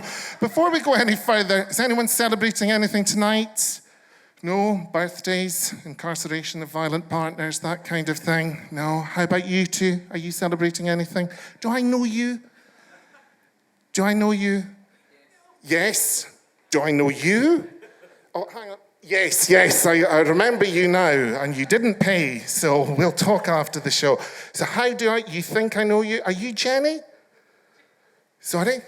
So, before we go any further, is anyone celebrating anything tonight? No? Birthdays, incarceration of violent partners, that kind of thing? No? How about you two? Are you celebrating anything? Do I know you? Do I know you? Yes. Do I know you? Oh, hang on. Yes, I remember you now, and you didn't pay, so we'll talk after the show. So how do you think I know you? Are you Jenny? Sorry?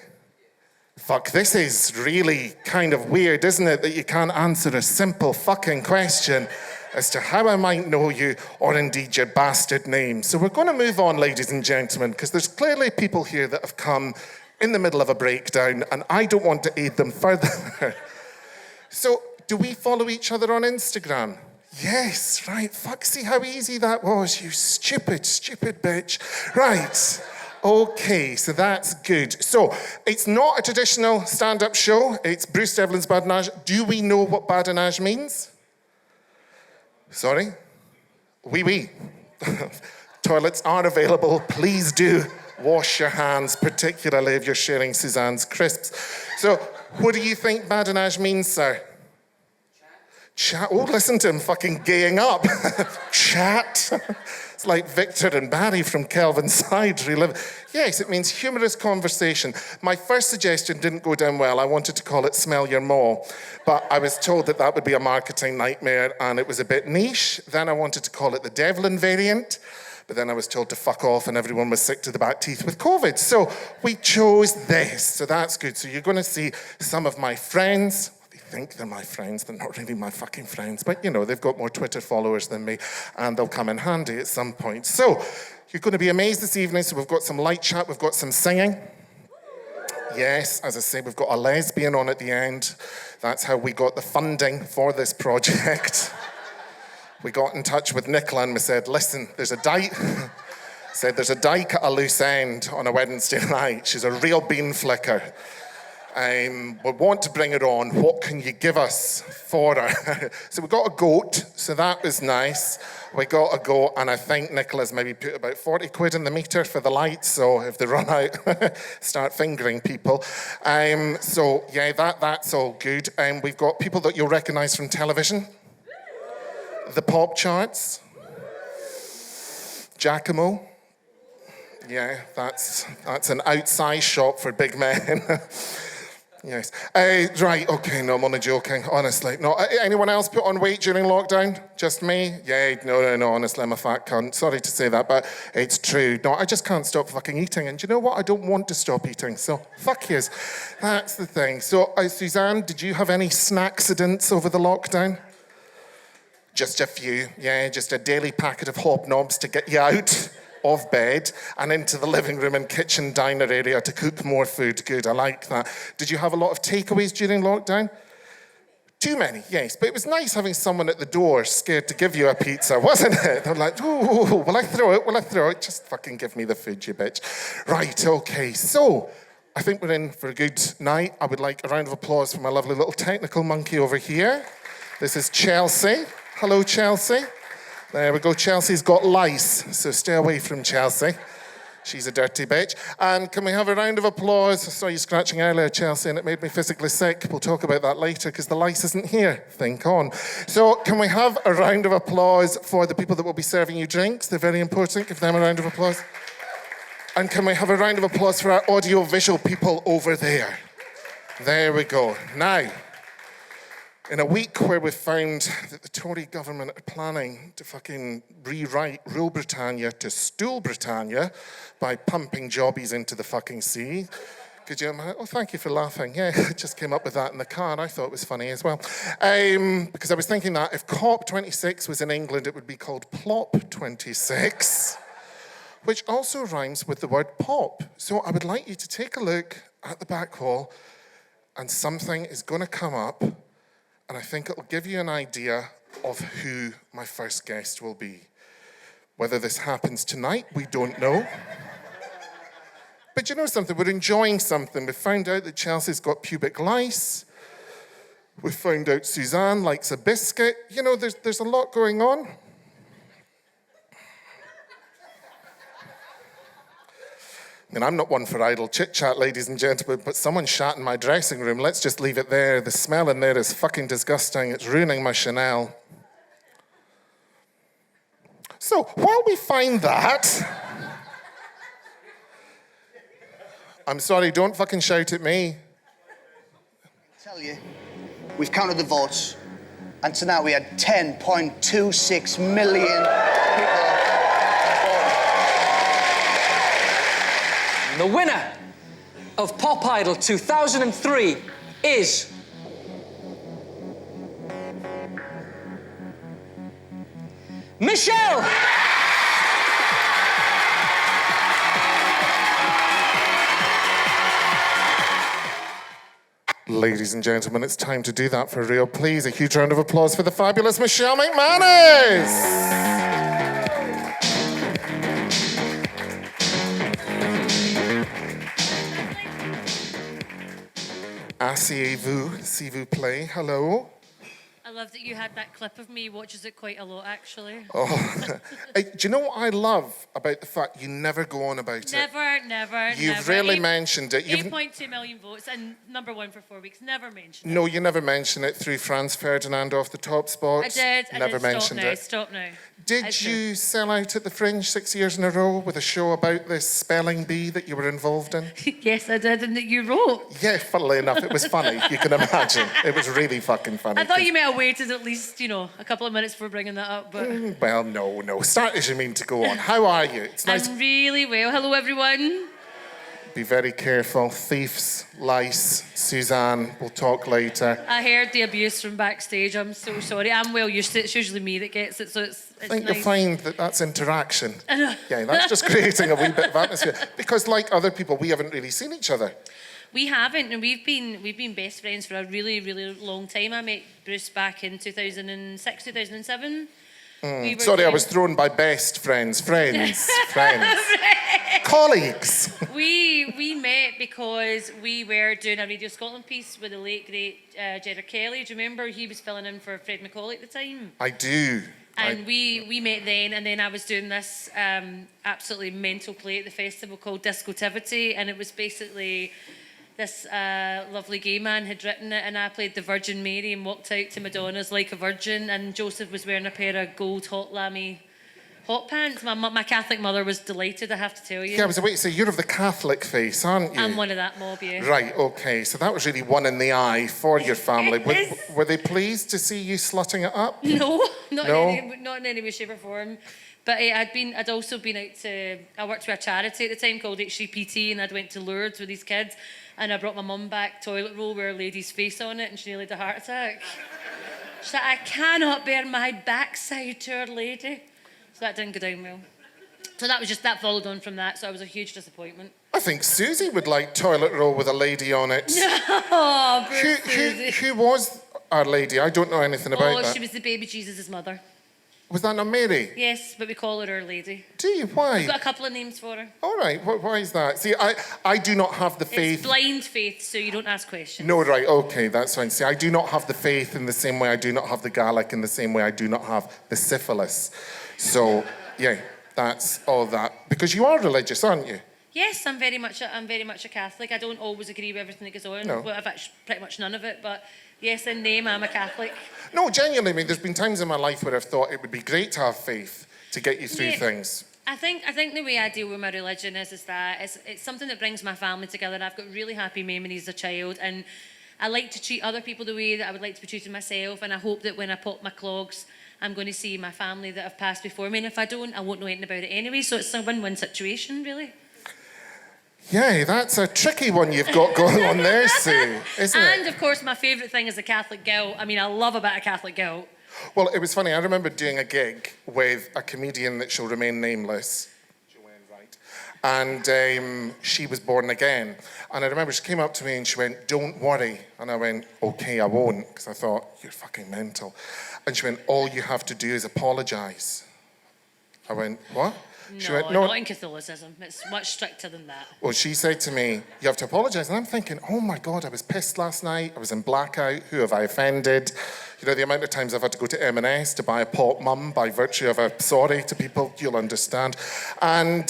Fuck, this is really kind of weird, isn't it, that you can't answer a simple fucking question as to how I might know you, or indeed your bastard name. So we're going to move on, ladies and gentlemen, because there's clearly people here that have come in the middle of a breakdown, and I don't want to aid them further. So, do we follow each other on Instagram? Yes, right. Fuck, see how easy that was, you stupid bitch. Right. Okay, so that's good. So, it's not a traditional stand-up show. It's Bruce Devlin's Badinage. Do we know what Badinage means? Sorry? Oui. Toilets are available. Please do wash your hands, particularly if you're sharing Suzanne's crisps. So, what do you think Badinage means, sir? Chat. Oh, listen to him fucking gaying up. Chat. It's like Victor and Barry from Kelvin's Side relive. Yes, it means humorous conversation. My first suggestion didn't go down well. I wanted to call it Smell Your Maw, but I was told that that would be a marketing nightmare and it was a bit niche. Then I wanted to call it the Devlin variant, but then I was told to fuck off and everyone was sick to the back teeth with COVID. So we chose this, so that's good. So you're gonna see some of my friends. Think they're my friends, they're not really my fucking friends, but you know, they've got more Twitter followers than me, and they'll come in handy at some point. So, you're going to be amazed this evening, so we've got some light chat, we've got some singing. Yes, as I say, we've got a lesbian on at the end. That's how we got the funding for this project. We got in touch with Nicola and we said, listen, there's a dyke at a loose end on a Wednesday night. She's a real bean flicker. We want to bring her on. What can you give us for her? So we got a goat, so that was nice. We got a goat, and I think Nicola's maybe put about 40 quid in the meter for the lights, so if they run out, start fingering people. So yeah, that's all good. We've got people that you'll recognise from television. The pop charts. Giacomo. Yeah, that's an outside shop for big men. Yes. Right, okay, no, I'm only joking, honestly. No, anyone else put on weight during lockdown? Just me? Yeah, no, honestly, I'm a fat cunt. Sorry to say that, but it's true. No, I just can't stop fucking eating. And do you know what? I don't want to stop eating, so fuck yous. That's the thing. So, Suzanne, did you have any snacksidents over the lockdown? Just a few, yeah, just a daily packet of hobnobs to get you out of bed and into the living room and kitchen diner area to cook more food. Good, I like that. Did you have a lot of takeaways during lockdown? Too many, yes, but it was nice having someone at the door scared to give you a pizza, wasn't it? They're like, ooh, will I throw it? Just fucking give me the food, you bitch. Right, okay, so I think we're in for a good night. I would like a round of applause for my lovely little technical monkey over here. This is Chelsea. Hello, Chelsea. There we go. Chelsea's got lice, so stay away from Chelsea. She's a dirty bitch. And can we have a round of applause? I saw you scratching earlier, Chelsea, and it made me physically sick. We'll talk about that later because the lice isn't here. Think on. So can we have a round of applause for the people that will be serving you drinks? They're very important. Give them a round of applause. And can we have a round of applause for our audio-visual people over there? There we go. Now, in a week where we've found that the Tory government are planning to fucking rewrite Rule Britannia to Stool Britannia by pumping jobbies into the fucking sea. Could you imagine? Oh, thank you for laughing. Yeah, I just came up with that in the car and I thought it was funny as well. Because I was thinking that if COP26 was in England, it would be called Plop26, which also rhymes with the word pop. So I would like you to take a look at the back wall and something is going to come up. And I think it'll give you an idea of who my first guest will be. Whether this happens tonight, we don't know. But you know something? We're enjoying something. We found out that Chelsea's got pubic lice. We found out Suzanne likes a biscuit. You know, there's a lot going on. I mean, I'm not one for idle chit-chat, ladies and gentlemen, but someone shat in my dressing room. Let's just leave it there. The smell in there is fucking disgusting. It's ruining my Chanel. So, while we find that... I'm sorry, don't fucking shout at me. I tell you, we've counted the votes, and tonight we had 10.26 million people. The winner of Pop Idol 2003 is... Michelle! Ladies and gentlemen, it's time to do that for real. Please, a huge round of applause for the fabulous Michelle McManus! Asseyez-vous, s'il vous plaît. Hello. I love that you had that clip of me. He watches it quite a lot, actually. Oh, do you know what I love about the fact you never go on about it? Never. You've rarely mentioned it. 8.2 million votes and number one for 4 weeks. Never mentioned it. No, you never mention it through Franz Ferdinand off the top spots. I did. Never mentioned it. Stop now. Did you sell out at the Fringe 6 years in a row with a show about this spelling bee that you were involved in? Yes, I did, and that you wrote. Yeah, funnily enough, it was funny. You can imagine. It was really fucking funny. I thought you might have waited at least, a couple of minutes before bringing that up, but... Well, no. Start as you mean to go on. How are you? It's nice. I'm really well. Hello, everyone. Be very careful. Thieves, lice, Suzanne, we'll talk later. I heard the abuse from backstage. I'm so sorry. I'm well used to it. It's usually me that gets it, so it's I think nice. you'll find that that's interaction. Yeah, that's just creating a wee bit of atmosphere. Because like other people, we haven't really seen each other. We haven't, and we've been best friends for a really, really long time. I met Bruce back in 2006, 2007. Sorry, I was thrown by best friends. Friends. Colleagues. We met because we were doing a Radio Scotland piece with the late, great Jedder Kelly. Do you remember? He was filling in for Fred McCauley at the time. I do. And we met then, and then I was doing this absolutely mental play at the festival called Discotivity, and it was basically this lovely gay man had written it, and I played the Virgin Mary and walked out to Madonna's Like a Virgin, and Joseph was wearing a pair of gold hot lammy hot pants. My Catholic mother was delighted, I have to tell you. Yeah, I was about to say, you're of the Catholic faith, aren't you? I'm one of that mob, yeah. Right, okay. So that was really one in the eye for your family. Were they pleased to see you slutting it up? No, not in any way, shape or form. But I'd also been out to, I worked for a charity at the time called HCPT, and I'd went to Lourdes with these kids, and I brought my mum back toilet roll with a lady's face on it, and she nearly had a heart attack. She's like, I cannot bear my backside to Our Lady. So that didn't go down well. So that followed on from that, so it was a huge disappointment. I think Susie would like toilet roll with a lady on it. Oh, Bruce, Susie. Who was Our Lady? I don't know anything about that. Oh, she was the baby Jesus' mother. Was that not Mary? Yes, but we call her Our Lady. Do you? Why? We've got a couple of names for her. All right, why is that? See, I do not have the faith... It's blind faith, so you don't ask questions. No, right, okay, that's fine. See, I do not have the faith in the same way I do not have the Gaelic, in the same way I do not have the syphilis. So, yeah, that's all that. Because you are religious, aren't you? Yes, I'm very much a Catholic. I don't always agree with everything that goes on. No. Well, I've actually pretty much none of it, but yes, in name, I'm a Catholic. No, genuinely, I mean, there's been times in my life where I've thought it would be great to have faith to get you through things. I think the way I deal with my religion is that it's something that brings my family together, and I've got really happy memories as a child, and I like to treat other people the way that I would like to be treated myself, and I hope that when I pop my clogs, I'm going to see my family that have passed before me, and if I don't, I won't know anything about it anyway, so it's a win-win situation, really. Yeah, that's a tricky one you've got going on there, Sue, isn't it? And, of course, my favourite thing is the Catholic guilt. I mean, I love a bit of Catholic guilt. Well, it was funny. I remember doing a gig with a comedian that shall remain nameless, Joanne Wright, and she was born again. And I remember she came up to me and she went, "Don't worry." And I went, "Okay, I won't," because I thought, you're fucking mental. And she went, "All you have to do is apologise." I went, "What?" She went, not in Catholicism. It's much stricter than that. Well, she said to me, "You have to apologise." And I'm thinking, oh my God, I was pissed last night. I was in blackout. Who have I offended? You know, the amount of times I've had to go to M&S to buy a pot mum by virtue of a sorry to people, you'll understand. And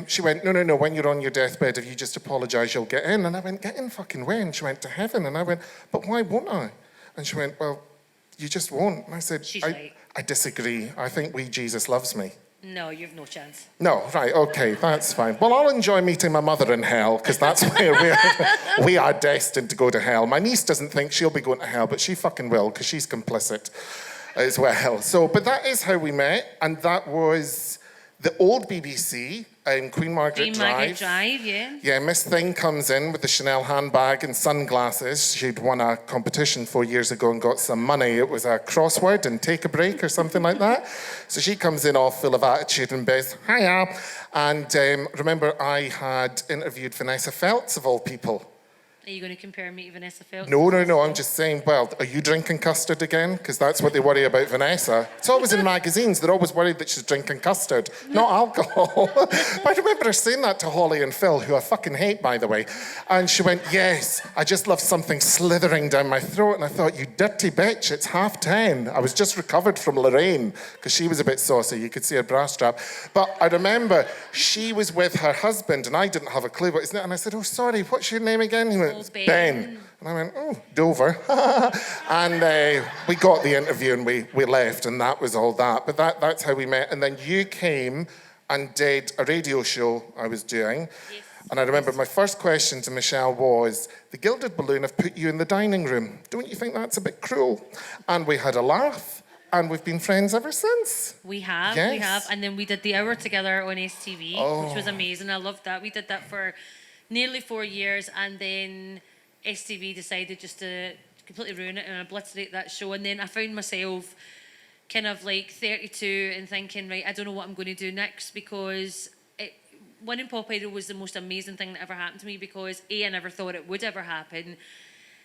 she went, no, when you're on your deathbed, if you just apologise, you'll get in. And I went, get in fucking where? And she went, to heaven. And I went, but why won't I? And she went, well, you just won't. And I said, I disagree. I think Jesus loves me. No, you've no chance. No, right, okay, that's fine. Well, I'll enjoy meeting my mother in hell, because that's where we are destined to go to hell. My niece doesn't think she'll be going to hell, but she fucking will, because she's complicit as well. So, but that is how we met, and that was the old BBC in Queen Margaret Drive. Yeah. Yeah, Miss Thing comes in with the Chanel handbag and sunglasses. She'd won a competition 4 years ago and got some money. It was a crossword and take a break or something like that. So she comes in all full of attitude and biz, hiya. And remember, I had interviewed Vanessa Feltz, of all people. Are you going to compare me to Vanessa Feltz? No, I'm just saying, well, are you drinking custard again? Because that's what they worry about Vanessa. It's always in magazines. They're always worried that she's drinking custard, not alcohol. But I remember her saying that to Holly and Phil, who I fucking hate, by the way. And she went, yes, I just love something slithering down my throat. And I thought, you dirty bitch, it's 10:30. I was just recovered from Lorraine, because she was a bit saucy. You could see her bra strap. But I remember she was with her husband, and I didn't have a clue what his name. And I said, oh, sorry, what's your name again? He went, Ben. And I went, oh, Dover. And we got the interview and we left, and that was all that. But that's how we met. And then you came and did a radio show I was doing. Yes. And I remember my first question to Michelle was, the Gilded Balloon have put you in the dining room. Don't you think that's a bit cruel? And we had a laugh, and we've been friends ever since. We have. And then we did the hour together on STV, which was amazing. I loved that. We did that for nearly 4 years, and then STV decided just to completely ruin it and obliterate that show. And then I found myself kind of like 32 and thinking, right, I don't know what I'm going to do next, because winning Pop Idol was the most amazing thing that ever happened to me, because I never thought it would ever happen.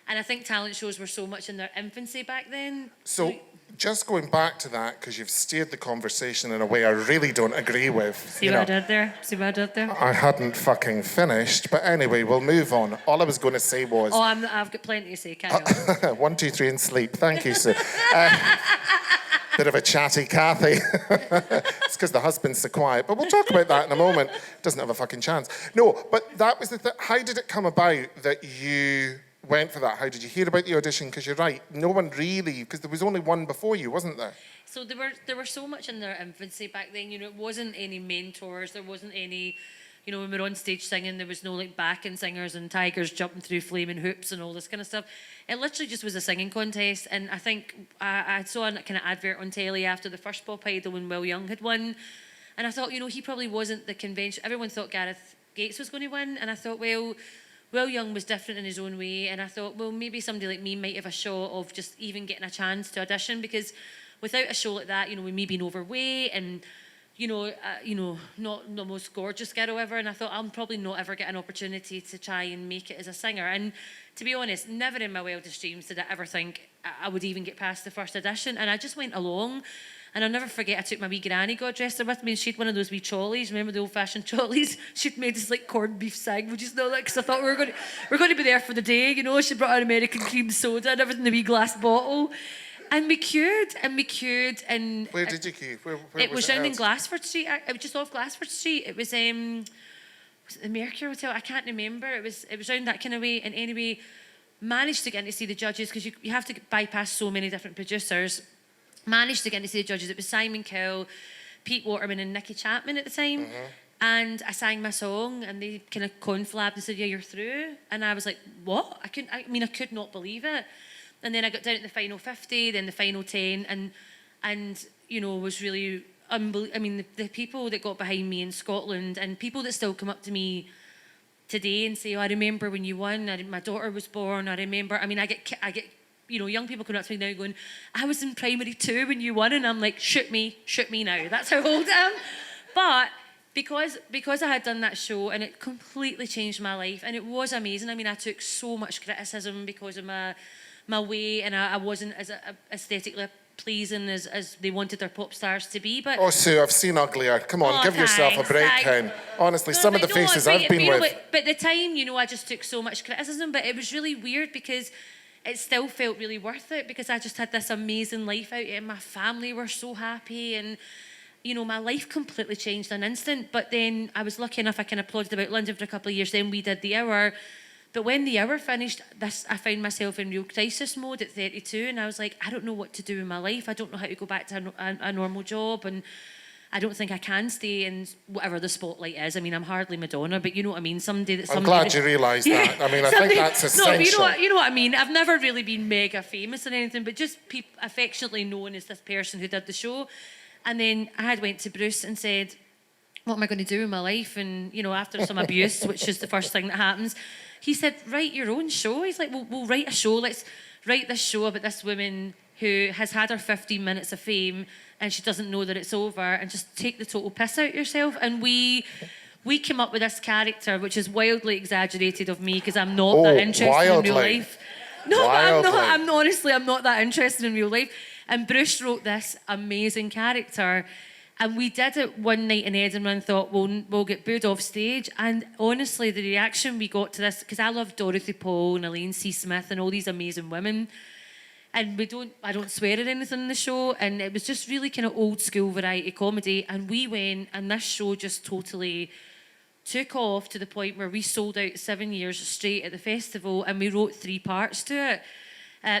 And I think talent shows were so much in their infancy back then. So just going back to that, because you've steered the conversation in a way I really don't agree with. See what I did there? I hadn't fucking finished, but anyway, we'll move on. All I was going to say was... Oh, I've got plenty to say, carry on. 1, 2, 3 and sleep. Thank you, Sue. Bit of a chatty Kathy. It's because the husband's so quiet, but we'll talk about that in a moment. Doesn't have a fucking chance. No, but that was the thing. How did it come about that you went for that? How did you hear about the audition? Because you're right, no one really, because there was only one before you, wasn't there? So there were so much in their infancy back then. You know, it wasn't any mentors. There wasn't any, you know, when we were on stage singing, there was no like backing singers and tigers jumping through flaming hoops and all this kind of stuff. It literally just was a singing contest. And I think I saw a kind of advert on telly after the first Pop Idol when Will Young had won. And I thought, you know, he probably wasn't the convention. Everyone thought Gareth Gates was going to win. And I thought, well, Will Young was different in his own way, and I thought, well, maybe somebody like me might have a shot of just even getting a chance to audition, because without a show like that, you know, with me being overweight and, not the most gorgeous girl ever, and I thought I'll probably not ever get an opportunity to try and make it as a singer. And to be honest, never in my wildest dreams did I ever think I would even get past the first audition, and I just went along. And I'll never forget, I took my wee granny, God rest her with me, and she'd one of those wee trolleys. Remember the old-fashioned trolleys? She'd made us like corned beef sandwiches and all that, because I thought we were going to be there for the day, you know. She brought out American cream soda and everything in a wee glass bottle. And we queued. And where did you queue? Where it was down in held? Glassford Street. It was just off Glassford Street. It was it the Mercury Hotel? I can't remember. It was round that kind of way. And anyway, managed to get in to see the judges, because you have to bypass so many different producers. Managed to get to see the judges. It was Simon Cowell, Pete Waterman and Nicky Chapman at the time. Mm-hmm. And I sang my song and they kind of conflabbed and said, yeah, you're through. And I was like, what? I could not believe it. And then I got down to the final 50, then the final 10, and you know, was really unbelievable. I mean, the people that got behind me in Scotland, and people that still come up to me today and say, oh, I remember when you won, my daughter was born, I remember. I mean, I get you know, young people coming up to me now going, I was in primary 2 when you won, and I'm like, shoot me now. That's how old I am. But because I had done that show, and it completely changed my life, and it was amazing. I mean, I took so much criticism because of my weight, and I wasn't as aesthetically pleasing as they wanted their pop stars to be. But oh, Sue, I've seen uglier. Come on, give yourself a break, Ken. Honestly, some of the faces I've been with. But at the time, you know, I just took so much criticism, but it was really weird because it still felt really worth it because I just had this amazing life out here and my family were so happy and, you know, my life completely changed in an instant. But then I was lucky enough, I kind of plodded about London for a couple of years, then we did The Hour. But when The Hour finished, I found myself in real crisis mode at 32 and I was like, I don't know what to do in my life. I don't know how to go back to a normal job and I don't think I can stay in whatever the spotlight is. I mean, I'm hardly Madonna, but you know what I mean? I'm glad you realised that. I mean, I think that's essential. No, you know what I mean? I've never really been mega famous or anything, but just affectionately known as this person who did the show. And then I had went to Bruce and said, what am I going to do in my life? And, you know, after some abuse, which is the first thing that happens, he said, write your own show. He's like, we'll write a show. Let's write this show about this woman who has had her 15 minutes of fame and she doesn't know that it's over, and just take the total piss out yourself. And we came up with this character, which is wildly exaggerated of me because I'm not that interested in real life. No, but I'm not that interested in real life. And Bruce wrote this amazing character. And we did it one night in Edinburgh and thought, we'll get booed off stage. And honestly, the reaction we got to this, because I love Dorothy Paul and Elaine C. Smith and all these amazing women. And I don't swear at anything in the show. And it was just really kind of old school variety comedy. And we went, and this show just totally took off to the point where we sold out 7 years straight at the festival. And we wrote 3 parts to it.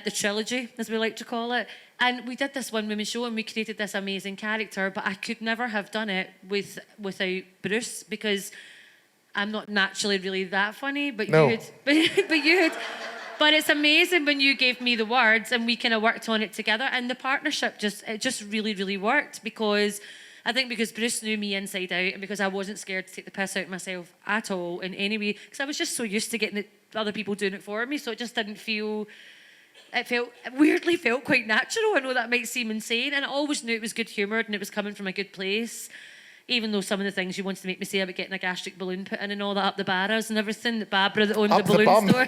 The trilogy, as we like to call it. And we did this one-woman show and we created this amazing character, but I could never have done it without Bruce because I'm not naturally really that funny, but no. But it's amazing when you gave me the words and we kind of worked on it together, and the partnership just really, really worked because Bruce knew me inside out and because I wasn't scared to take the piss out of myself at all in any way, because I was just so used to getting other people doing it for me, so it just didn't feel... It weirdly felt quite natural. I know that might seem insane. And I always knew it was good humoured and it was coming from a good place. Even though some of the things you wanted to make me say about getting a gastric balloon put in and all that up the barras and everything, that Barbara that owned the balloon store.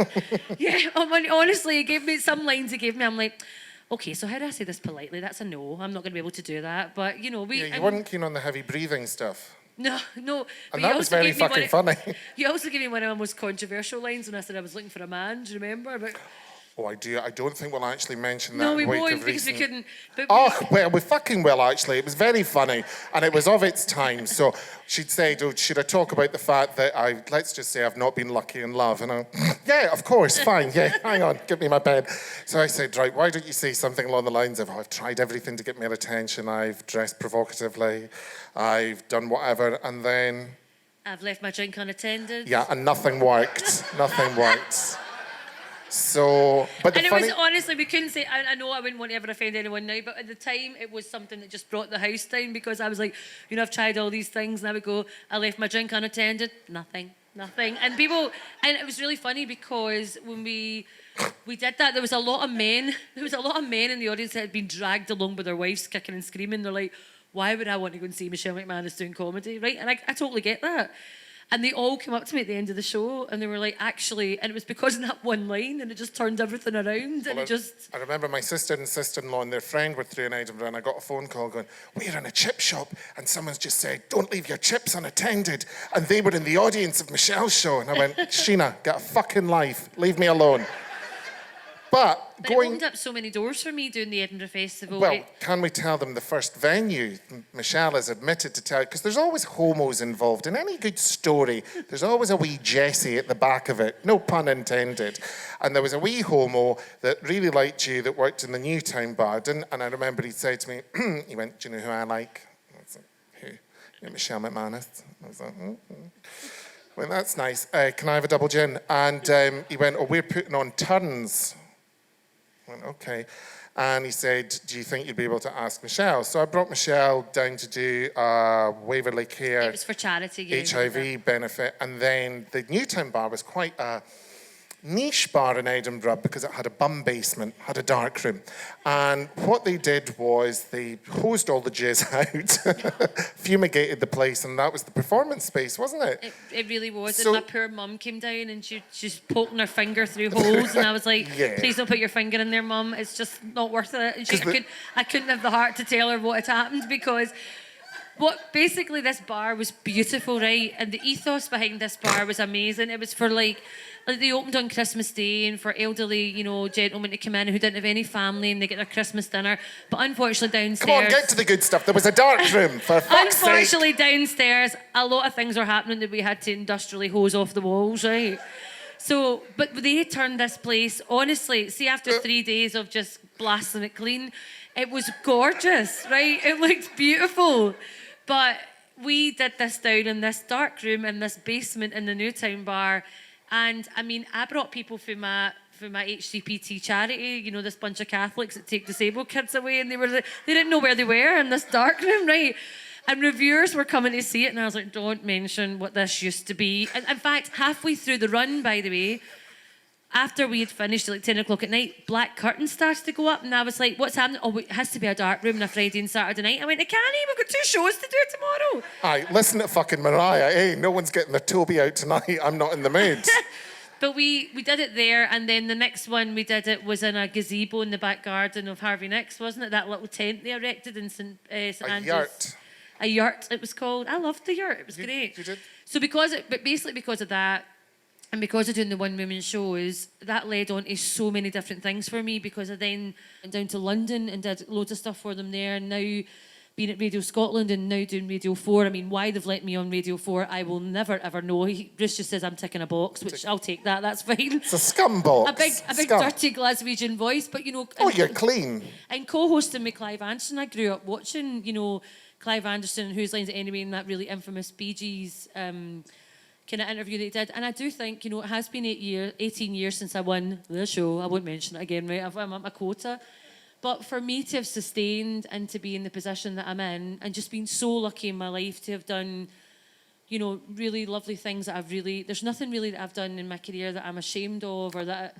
Yeah, honestly, he gave me some lines he gave me. I'm like, okay, so how do I say this politely? That's a no. I'm not going to be able to do that. But, you know, you weren't keen on the heavy breathing stuff. No. And that was very fucking funny. You also gave me one of my most controversial lines when I said I was looking for a man. Do you remember? But... Oh, I do. I don't think we'll actually mention that. No, we won't because we couldn't. Well, we fucking will, actually. It was very funny and it was of its time. So she'd said, should I talk about the fact that let's just say I've not been lucky in love? And yeah, of course, fine. Yeah, hang on, give me my pen. So I said, right, why don't you say something along the lines of, I've tried everything to get my attention. I've dressed provocatively. I've done whatever. And then... I've left my drink unattended. Yeah, and nothing worked. Nothing worked. So, but the was honestly, we couldn't say, I know I wouldn't want to ever offend anyone now, but at the time it was something that just brought the house down because I was like, you know, I've tried all these things and I would go, I left my drink unattended, nothing. And it was really funny because when we did that, there was a lot of men in the audience that had been dragged along with their wives kicking and screaming. They're like, why would I want to go and see Michelle McManus doing comedy, right? And I totally get that. And they all came up to me at the end of the show and they were like, actually, and it was because of that one line and it just turned everything around. I remember my sister and sister-in-law and their friend were through in Edinburgh and I got a phone call going, we're in a chip shop and someone's just said, don't leave your chips unattended. And they were in the audience of Michelle's show. And I went, Sheena, get a fucking life. Leave me alone. But it opened up so many doors for me doing the Edinburgh Festival. Well, can we tell them the first venue? Michelle has admitted to tell, because there's always homos involved. In any good story, there's always a wee Jessie at the back of it. No pun intended. And there was a wee homo that really liked you that worked in the Newtown bar. And I remember he said to me, he went, do you know who I like? I was like, who? You're Michelle McManus. I was like, Well, that's nice. Can I have a double gin? And he went, we're putting on turns. I went, okay. And he said, do you think you'd be able to ask Michelle? So I brought Michelle down to do Waverley Care. It was for charity. HIV benefit. And then the Newtown bar was quite a niche bar in Edinburgh because it had a bum basement, had a dark room. And what they did was they hosed all the jizz out, fumigated the place, and that was the performance space, wasn't it? It really was. So, and my poor mum came down and she's poking her finger through holes, and I was like, please don't put your finger in there, mum. It's just not worth it. And I couldn't have the heart to tell her what had happened because Basically this bar was beautiful, right? And the ethos behind this bar was amazing. It was for like they opened on Christmas Day and for elderly, you know, gentlemen to come in who didn't have any family and they get their Christmas dinner. But unfortunately downstairs... Come on, get to the good stuff. There was a dark room, for fuck's sake. Unfortunately downstairs, a lot of things were happening that we had to industrially hose off the walls, right? So, but they turned this place, honestly, see after 3 days of just blasting it clean, it was gorgeous, right? It looked beautiful. But we did this down in this dark room in this basement in the Newtown bar. And I mean, I brought people for my HCPT charity, you know, this bunch of Catholics that take disabled kids away, and they didn't know where they were in this dark room, right? And reviewers were coming to see it, and I was like, don't mention what this used to be. And in fact, halfway through the run, by the way, after we had finished at like 10 o'clock at night, black curtains started to go up, and I was like, what's happening? Oh, it has to be a dark room on a Friday and Saturday night. I went, it can't, we've got 2 shows to do tomorrow. Aye, listen to fucking Mariah. Hey, no one's getting their Toby out tonight. I'm not in the mood. But we did it there, and then the next one we did it was in a gazebo in the back garden of Harvey Nicks, wasn't it? That little tent they erected in St Andrews. A yurt. A yurt, it was called. I loved the yurt. It was great. You did? So because of that, and because of doing the one-woman shows, that led on to so many different things for me, because I then went down to London and did loads of stuff for them there, and now being at Radio Scotland and now doing Radio 4. I mean, why they've let me on Radio 4, I will never, ever know. Bruce just says I'm ticking a box, which I'll take that, that's fine. It's a scum box. A big dirty Glaswegian voice, but, you know... Oh, you're clean. And co-hosting with Clive Anderson, I grew up watching, you know, Clive Anderson, Whose Line's It Anyway, in that really infamous Bee Gees kind of interview that he did. And I do think, you know, it has been 18 years since I won the show. I won't mention it again, right? I'm at my quota. But for me to have sustained and to be in the position that I'm in, and just been so lucky in my life to have done, you know, really lovely things that there's nothing really that I've done in my career that I'm ashamed of, or that...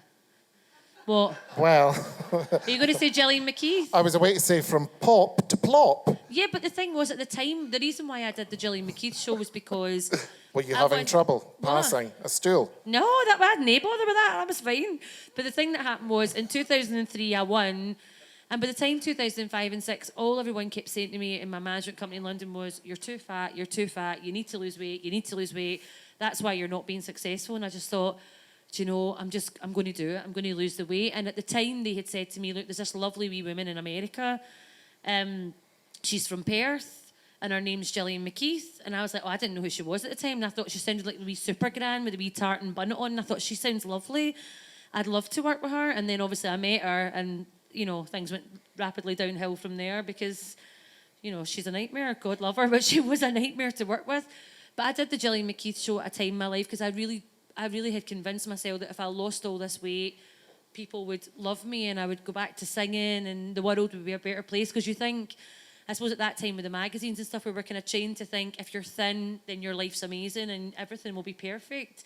What? Well... Are you going to say Gillian McKeith? I was away to say from pop to plop. Yeah, but the thing was, at the time, the reason why I did the Gillian McKeith show was because... Were you having trouble passing a stool? No, I had no bother with that. That was fine. But the thing that happened was, in 2003, I won. And by the time 2005 and 6, all everyone kept saying to me in my management company in London was, you're too fat, you need to lose weight, that's why you're not being successful. And I just thought, do you know, I'm going to do it, I'm going to lose the weight. And at the time they had said to me, look, there's this lovely wee woman in America, she's from Perth, and her name's Gillian McKeith. And I was like, oh, I didn't know who she was at the time, and I thought she sounded like the wee super gran with a wee tartan bun on, and I thought, she sounds lovely, I'd love to work with her. And then obviously I met her, and you know, things went rapidly downhill from there, because, you know, she's a nightmare. God love her, but she was a nightmare to work with. But I did the Gillian McKeith show at a time in my life because I really had convinced myself that if I lost all this weight, people would love me and I would go back to singing and the world would be a better place. Because you think, I suppose at that time with the magazines and stuff, we were kind of trained to think if you're thin, then your life's amazing and everything will be perfect.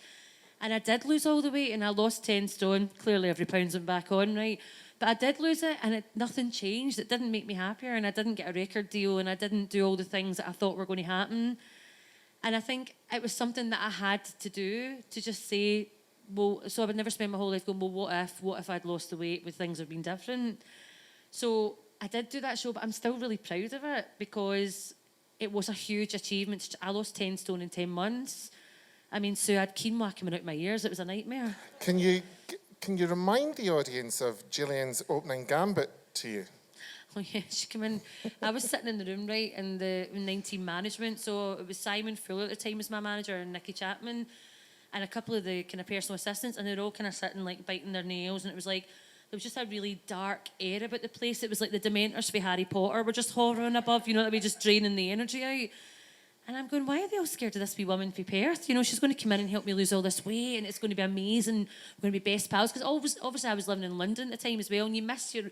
And I did lose all the weight and I lost 10 stone. Clearly every pound's went back on, right? But I did lose it, and nothing changed. It didn't make me happier, and I didn't get a record deal, and I didn't do all the things that I thought were going to happen. And I think it was something that I had to do, to just say, well, so I would never spend my whole life going, well, what if I'd lost the weight? Would things have been different? So I did do that show, but I'm still really proud of it, because it was a huge achievement. I lost 10 stone in 10 months. I mean, Sue, I had quinoa coming out my ears. It was a nightmare. Can you remind the audience of Gillian's opening gambit to you? Oh yeah, she came in. I was sitting in the room, right, in the 19 management. So it was Simon Fuller at the time as my manager, and Nicky Chapman, and a couple of the kind of personal assistants, and they're all kind of sitting like biting their nails, and it was like there was just a really dark air about the place. It was like the Dementors for Harry Potter were just hovering above, you know, that we just draining the energy out. And I'm going, why are they all scared of this wee woman from Perth? You know, she's going to come in and help me lose all this weight, and it's going to be amazing. We're going to be best pals. Because obviously I was living in London at the time as well, and you miss your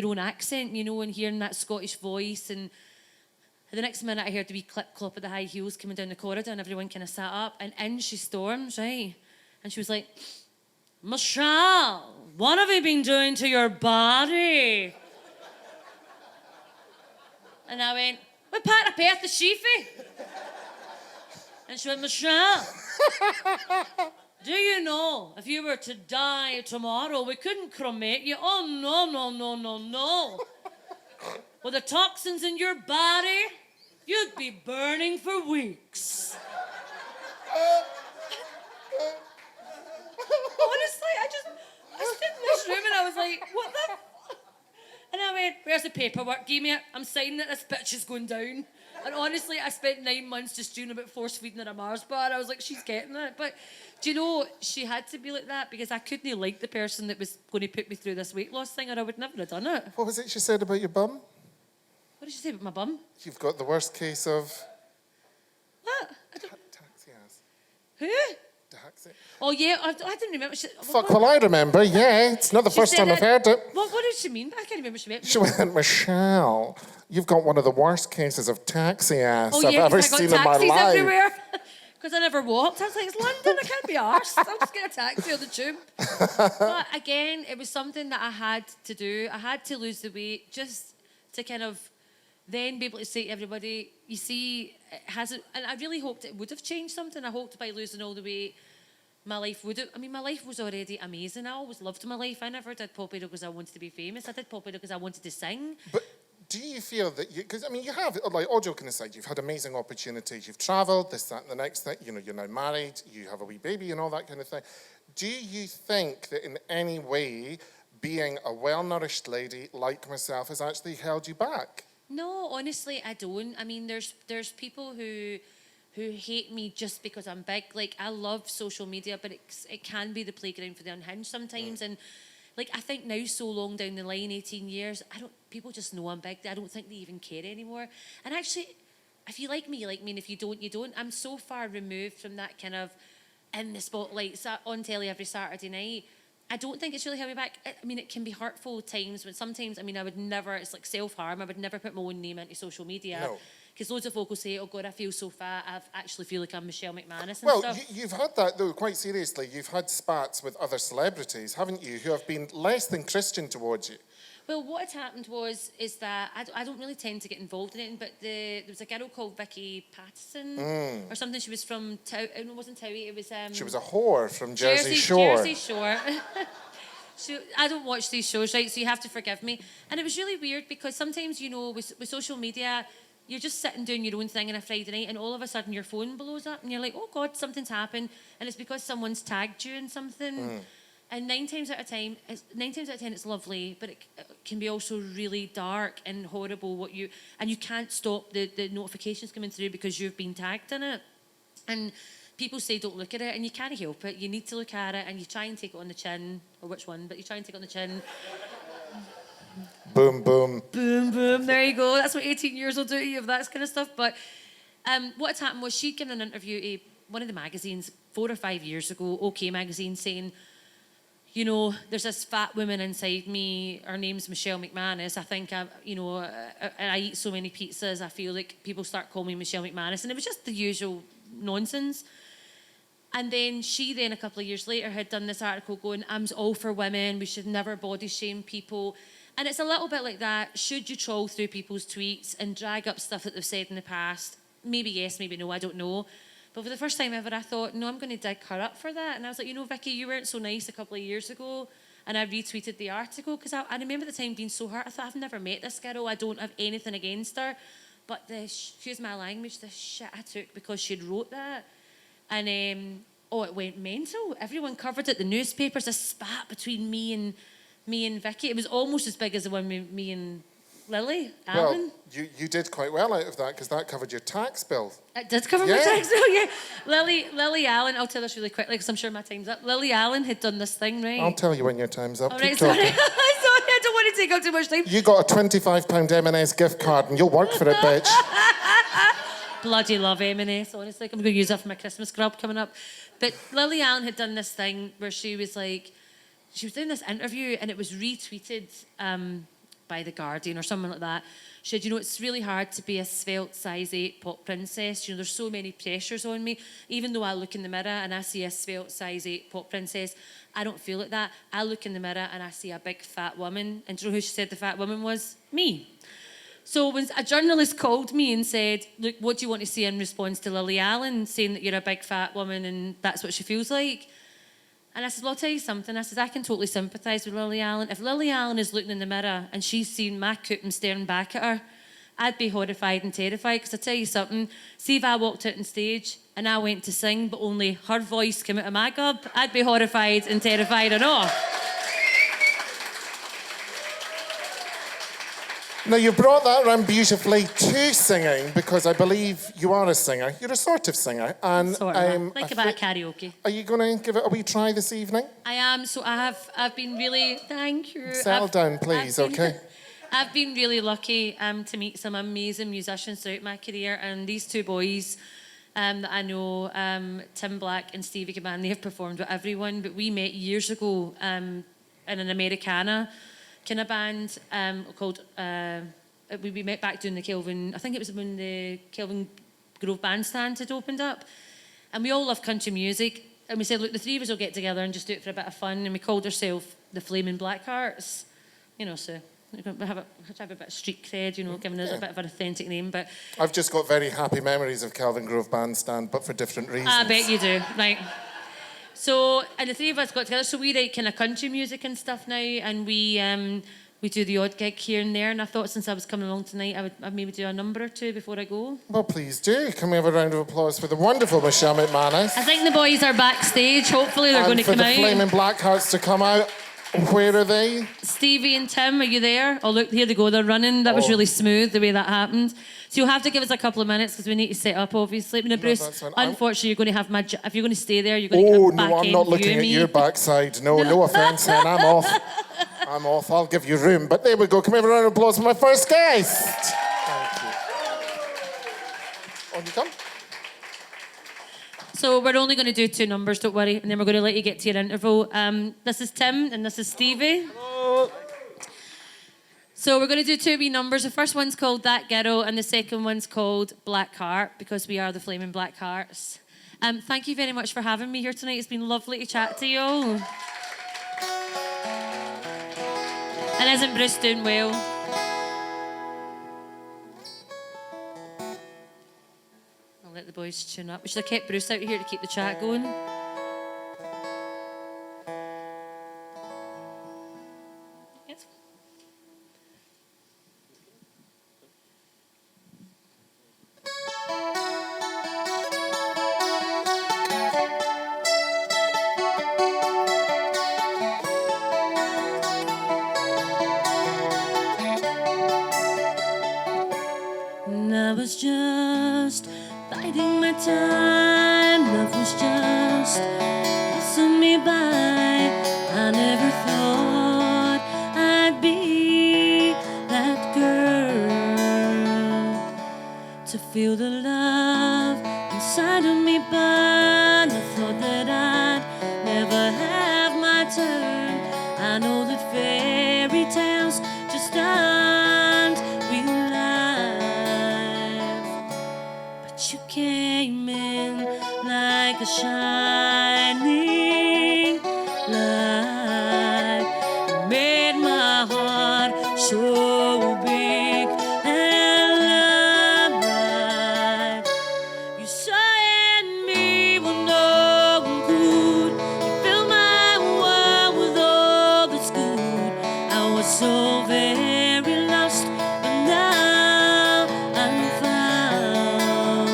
own accent, you know, and hearing that Scottish voice. And the next minute I heard the wee clip-clop of the high heels coming down the corridor, and everyone kind of sat up, and in she storms, right? And she was like, Michelle, what have you been doing to your body? And I went, what part of Perth is she from? And she went, Michelle, do you know if you were to die tomorrow, we couldn't cremate you? Oh, no. With the toxins in your body, you'd be burning for weeks. Honestly, I stood in this room and I was like, what the? And I went, where's the paperwork? Give me it. I'm signing that this bitch is going down. And honestly, I spent 9 months just doing about force feeding her a Mars bar. I was like, she's getting it. But do you know, she had to be like that because I couldn't like the person that was going to put me through this weight loss thing, or I would never have done it. What was it she said about your bum? What did she say about my bum? You've got the worst case of... What? I don't... Taxi ass. Who? Taxi. Oh, yeah, I didn't remember. Fuck, well, I remember, yeah. It's not the She first said time I've heard it. What did she mean? I can't remember what she meant. She went, Michelle, you've got one of the worst cases of taxi ass Oh, I've yeah, ever 'cause I seen got in my taxis life. everywhere. Because I never walked. I was like, it's London, I can't be arsed. I'll just get a taxi on the tube. But again, it was something that I had to do. I had to lose the weight just to kind of then be able to say to everybody, you see, it hasn't, and I really hoped it would have changed something. I hoped by losing all the weight, my life would have, I mean, my life was already amazing. I always loved my life. I never did pop idol because I wanted to be famous. I did pop idol because I wanted to sing. But do you feel that you, because I mean, you have, like, all joking aside, you've had amazing opportunities. You've travelled, this, that, and the next thing. You know, you're now married, you have a wee baby and all that kind of thing. Do you think that in any way, being a well-nourished lady like myself has actually held you back? No, honestly, I don't. I mean, there's people who hate me just because I'm big. Like, I love social media, but it can be the playground for the unhinged sometimes. And like, I think now, so long down the line, 18 years, people just know I'm big. I don't think they even care anymore. And actually, if you like me, you like me, and if you don't, you don't. I'm so far removed from that kind of in the spotlight, on telly every Saturday night. I don't think it's really held me back. I mean, it can be hurtful at times, but sometimes, I mean, I would never, it's like self-harm. I would never put my own name into social media. No. Because loads of folk will say, oh God, I feel so fat. I actually feel like I'm Michelle McManus and Well, stuff. you've had that, though, quite seriously. You've had spats with other celebrities, haven't you, who have been less than Christian towards you? Well, what had happened is that I don't really tend to get involved in it, but there was a girl called Vicky Patterson or something. She was from, it wasn't Towie, it was... She was a whore from Jersey Shore. Jersey Shore. I don't watch these shows, right, so you have to forgive me. And it was really weird because sometimes, you know, with social media, you're just sitting doing your own thing on a Friday night and all of a sudden your phone blows up and you're like, oh God, something's happened. And it's because someone's tagged you in something. And 9 times out of 10, it's lovely, but it can be also really dark and horrible and you can't stop the notifications coming through because you've been tagged in it. And people say don't look at it, and you can't help it. You need to look at it, and you try and take it on the chin, or which one, but you try and take it on the chin. Boom, boom. Boom, boom, there you go. That's what 18 years will do to you, of that kind of stuff. But what had happened was she'd given an interview to one of the magazines 4 or 5 years ago, OK Magazine, saying, you know, there's this fat woman inside me. Her name's Michelle McManus. I think, I eat so many pizzas, I feel like people start calling me Michelle McManus. And it was just the usual nonsense. And then she a couple of years later had done this article going, I'm all for women, we should never body shame people. And it's a little bit like that. Should you troll through people's tweets and drag up stuff that they've said in the past? Maybe yes, maybe no, I don't know. But for the first time ever, I thought, no, I'm going to dig her up for that. And I was like, you know, Vicky, you weren't so nice a couple of years ago. And I retweeted the article because I remember the time being so hurt. I thought, I've never met this girl. I don't have anything against her. But excuse my language, the shit I took because she'd wrote that. And, it went mental. Everyone covered it, the newspapers, a spat between me and Vicky. It was almost as big as the one with me and Lily Allen. Well, you did quite well out of that because that covered your tax bill. It did cover my tax bill, yeah. Lily Allen, I'll tell this really quickly because I'm sure my time's up. Lily Allen had done this thing, right? I'll tell you when your time's up. All Keep right, sorry. talking. Sorry, I don't want to take up too much time. You got a £25 M&S gift card and you'll work for it, bitch. Bloody love M&S, honestly. I'm going to use that for my Christmas grub coming up. But Lily Allen had done this thing where she was doing this interview and it was retweeted by The Guardian or something like that. She said, you know, it's really hard to be a svelte size 8 pop princess. You know, there's so many pressures on me. Even though I look in the mirror and I see a svelte size 8 pop princess, I don't feel like that. I look in the mirror and I see a big fat woman. And do you know who she said the fat woman was? Me. So when a journalist called me and said, look, what do you want to say in response to Lily Allen saying that you're a big fat woman and that's what she feels like? And I said, well, I'll tell you something. I said, I can totally sympathise with Lily Allen. If Lily Allen is looking in the mirror and she's seeing my coot and staring back at her I'd be horrified and terrified, because I tell you something, see if I walked out on stage and I went to sing, but only her voice came out of my gob, I'd be horrified and terrified and all. Now, you brought that around beautifully to singing, because I believe you are a singer. You're a sort of singer. And Sort of, like a bit of karaoke. Are you going to give it a wee try this evening? I am, so I've been really, thank you. Settle down, please, okay? I've been really lucky to meet some amazing musicians throughout my career, and these two boys that I know, Tim Black and Stevie Caban, they have performed with everyone, but we met years ago in an Americana kind of band called, we met back doing the Kelvin, I think it was when the Kelvin Grove Bandstand had opened up, and we all love country music, and we said, look, the three of us will get together and just do it for a bit of fun, and we called ourselves the Flaming Blackhearts, you know, so we have a bit of street cred, you know, giving us a bit of an authentic name, but... I've just got very happy memories of Kelvin Grove Bandstand, but for different reasons. I bet you do, right. So, and the three of us got together, so we write kind of country music and stuff now, and we do the odd gig here and there, and I thought since I was coming along tonight, I'd maybe do a number or two before I go. Well, please do. Can we have a round of applause for the wonderful Michelle McManus? I think the boys are backstage, hopefully they're going to come out. And for the Flaming Blackhearts to come out, where are they? Stevie and Tim, are you there? Oh, look, here they go, they're running. That was really smooth, the way that happened. So you'll have to give us a couple of minutes, because we need to set up, obviously. Now, Bruce, unfortunately, you're going to have if you're going to stay there, you're going to get a back no, I'm not looking at me. your backside. No offence, then. I'm off. I'm off. I'll give you room. But there we go. Can we have a round of applause for my first guest? Thank you. On you come. So we're only going to do 2 numbers, don't worry, and then we're going to let you get to your interval. This is Tim, and this is Stevie. Hello. So we're going to do 2 wee numbers. The first one's called That Girl, and the second one's called Black Heart, because we are the Flaming Black Hearts. Thank you very much for having me here tonight. It's been lovely to chat to you all. And isn't Bruce doing well? I'll let the boys tune up. We should have kept Bruce out here to keep the chat going. Yes. And I was just biding my time. Love was just passing me by. I never thought I'd be that girl, to feel the love inside of me burn. I thought that I'd never have my turn. I know that fairy tales just aren't real life, but you came in like a shining light. You made my heart so big and bright. You saw in me what no one could. You filled my world with all that's good. I was so very lost, but now I'm found.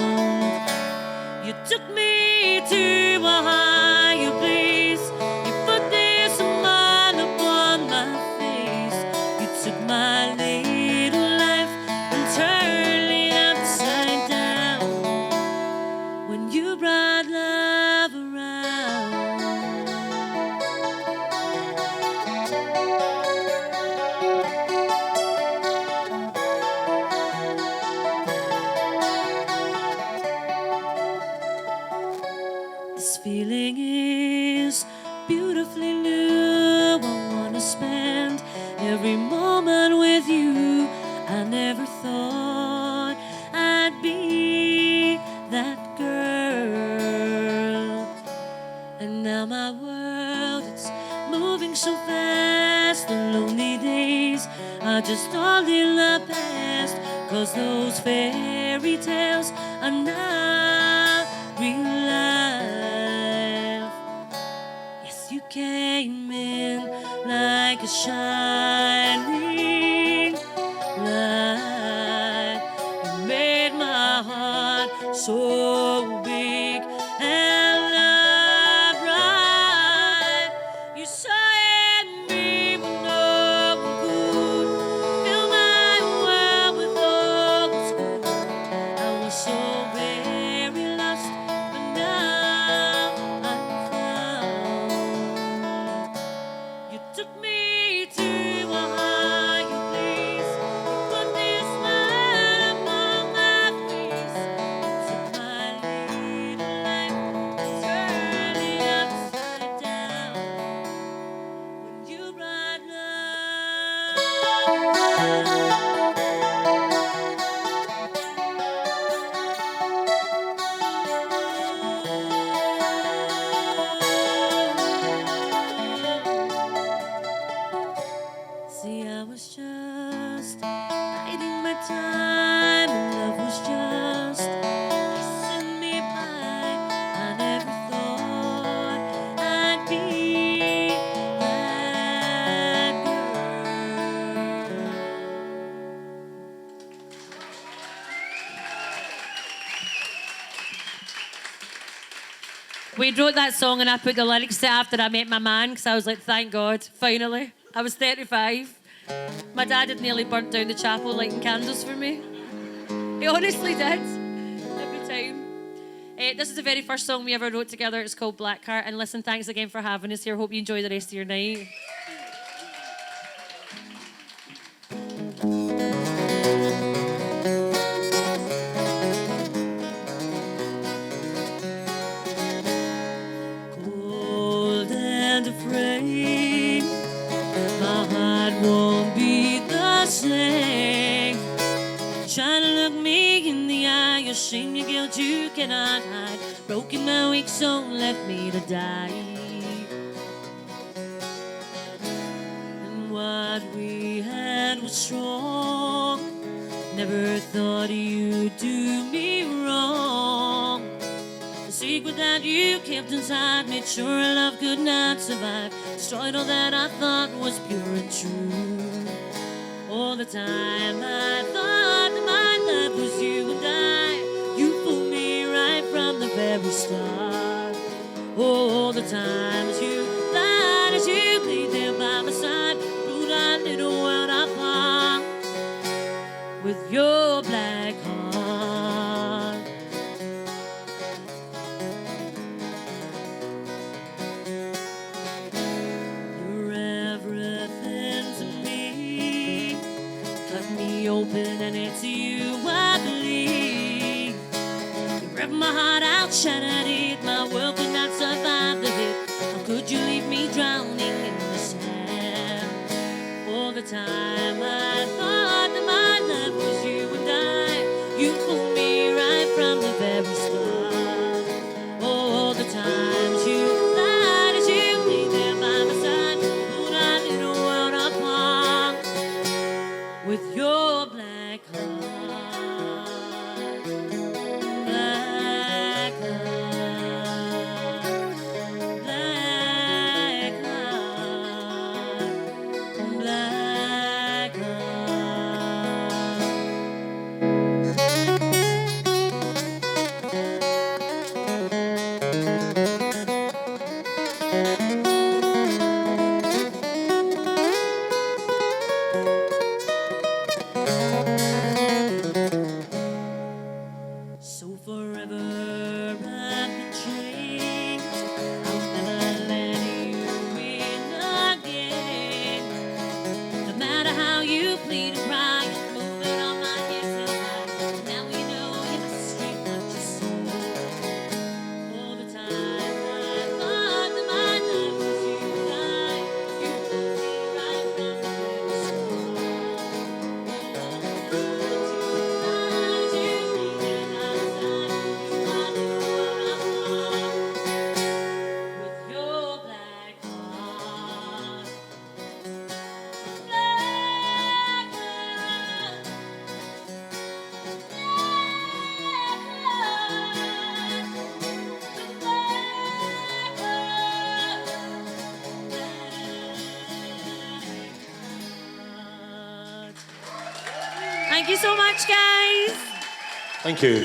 You took me to a higher place. You put this smile upon my face. You took my little life and turned it upside down. When you brought love around. This feeling is beautifully new. I wanna spend every moment with you. I never thought I'd be that girl. And now my world, it's moving so fast. The lonely days are just all in the past. 'Cause those fairy tales are not real life. Yes, you came in like a shining light. See, I was just biding my time, and love was just passing me by. I never thought I'd be that girl. We wrote that song and I put the lyrics to it after I met my man because I was like, thank God, finally. I was 35. My dad had nearly burnt down the chapel lighting candles for me. He honestly did. Every time. This is the very first song we ever wrote together. It's called Blackheart. And listen, thanks again for having us here. Hope you enjoy the rest of your night. Cold and afraid, my heart won't be the same. Trying to look me in the eye, your shame, your guilt you cannot hide. Broken my weak soul, left me to die. And what we had was strong. Never thought you'd do me wrong. The secret that you kept inside made sure our love could not survive. Destroyed all that I thought was pure and true. All the time I thought that my love was you and I. You fooled me right from the very start. All the times you lied as you laid there by my side, ruled our little world apart with your black heart. You're everything to me. Cut me open and it's you I believe. You ripped my heart out, shattered it. My world could not survive the hit. How could you leave me drowning in the sand? All the time I thought that my love was you and I. You fooled me right from the very start. All the times you lied as you lay there by my side, pulled our little world apart with your black heart. Black heart. Black heart. Black So forever I've been changed. I'll never let you in again. No matter how you plead and cry, you're moving on my hips and high. Now we know it's straight what you say. All the time I thought that my love was you and I. You fooled me right from the very start. All the times you leave me by my side, you are the one I want with your black heart. Black heart. Thank you so much, guys. Thank you.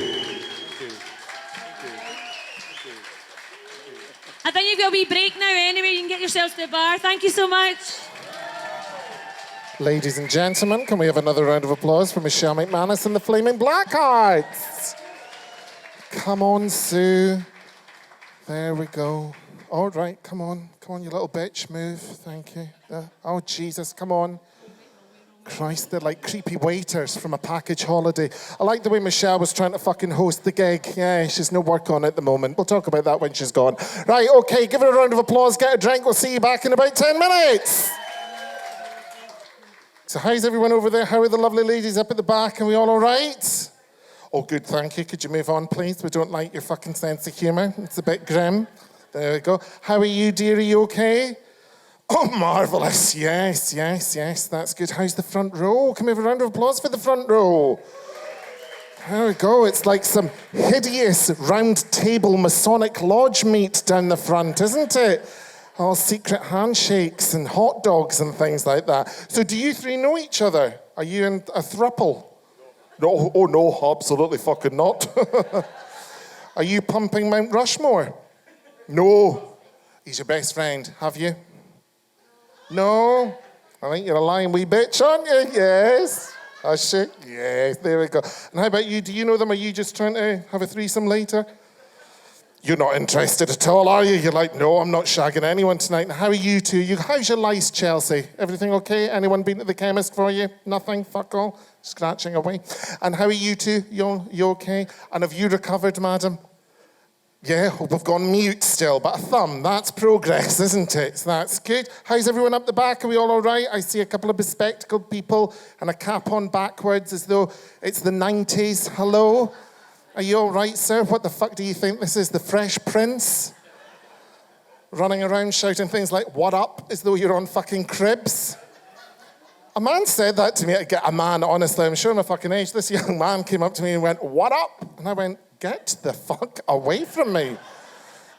I think you've got a wee break now anyway. You can get yourselves to the bar. Thank you so much. Ladies and gentlemen, can we have another round of applause for Michelle McManus and the Flaming Blackhearts? Come on, Sue. There we go. All right, come on, you little bitch, move. Thank you. Oh, Jesus, come on. Christ, they're like creepy waiters from a package holiday. I like the way Michelle was trying to fucking host the gig. Yeah, she's no work on at the moment. We'll talk about that when she's gone. Right, okay, give her a round of applause, get a drink. We'll see you back in about 10 minutes. So how's everyone over there? How are the lovely ladies up at the back? Are we all right? Oh, good, thank you. Could you move on, please? We don't like your fucking sense of humour. It's a bit grim. There we go. How are you, dear? Are you okay? Oh, marvellous. Yes, that's good. How's the front row? Can we have a round of applause for the front row? There we go. It's like some hideous round table Masonic lodge meet down the front, isn't it? All secret handshakes and hot dogs and things like that. So do you three know each other? Are you in a throuple? No, oh no, absolutely fucking not. Are you pumping Mount Rushmore? No. He's your best friend, have you? No? I think you're a lying wee bitch, aren't you? Yes. Oh shit, yes, there we go. And how about you? Do you know them? Are you just trying to have a threesome later? You're not interested at all, are you? You're like, no, I'm not shagging anyone tonight. How are you two? How's your lice, Chelsea? Everything okay? Anyone been to the chemist for you? Nothing? Fuck all? Scratching away. And how are you two? You okay? And have you recovered, madam? Yeah, we've gone mute still, but a thumb, that's progress, isn't it? So that's good. How's everyone up the back? Are we all right? I see a couple of bespectacled people and a cap on backwards as though it's the 90s. Hello? Are you all right, sir? What the fuck do you think this is? The Fresh Prince? Running around shouting things like, what up? As though you're on fucking Cribs? A man said that to me. A man, honestly, I'm showing my fucking age. This young man came up to me and went, what up? And I went, get the fuck away from me.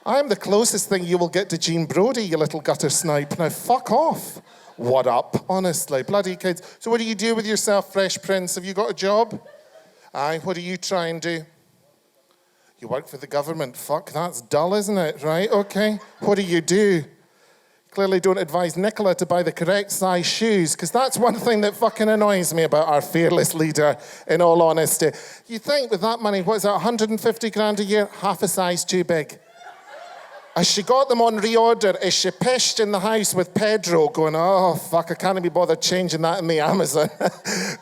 I'm the closest thing you will get to Gene Brody, you little gutter snipe. Now fuck off. What up? Honestly, bloody kids. So what do you do with yourself, Fresh Prince? Have you got a job? Aye, what do you try and do? You work for the government. Fuck, that's dull, isn't it? Right, okay. What do you do? Clearly don't advise Nicola to buy the correct size shoes, because that's one thing that fucking annoys me about our fearless leader, in all honesty. You think with that money, what is that, 150 grand a year? Half a size too big. Has she got them on reorder? Is she pished in the house with Pedro going, oh, fuck, I can't be bothered changing that in the Amazon.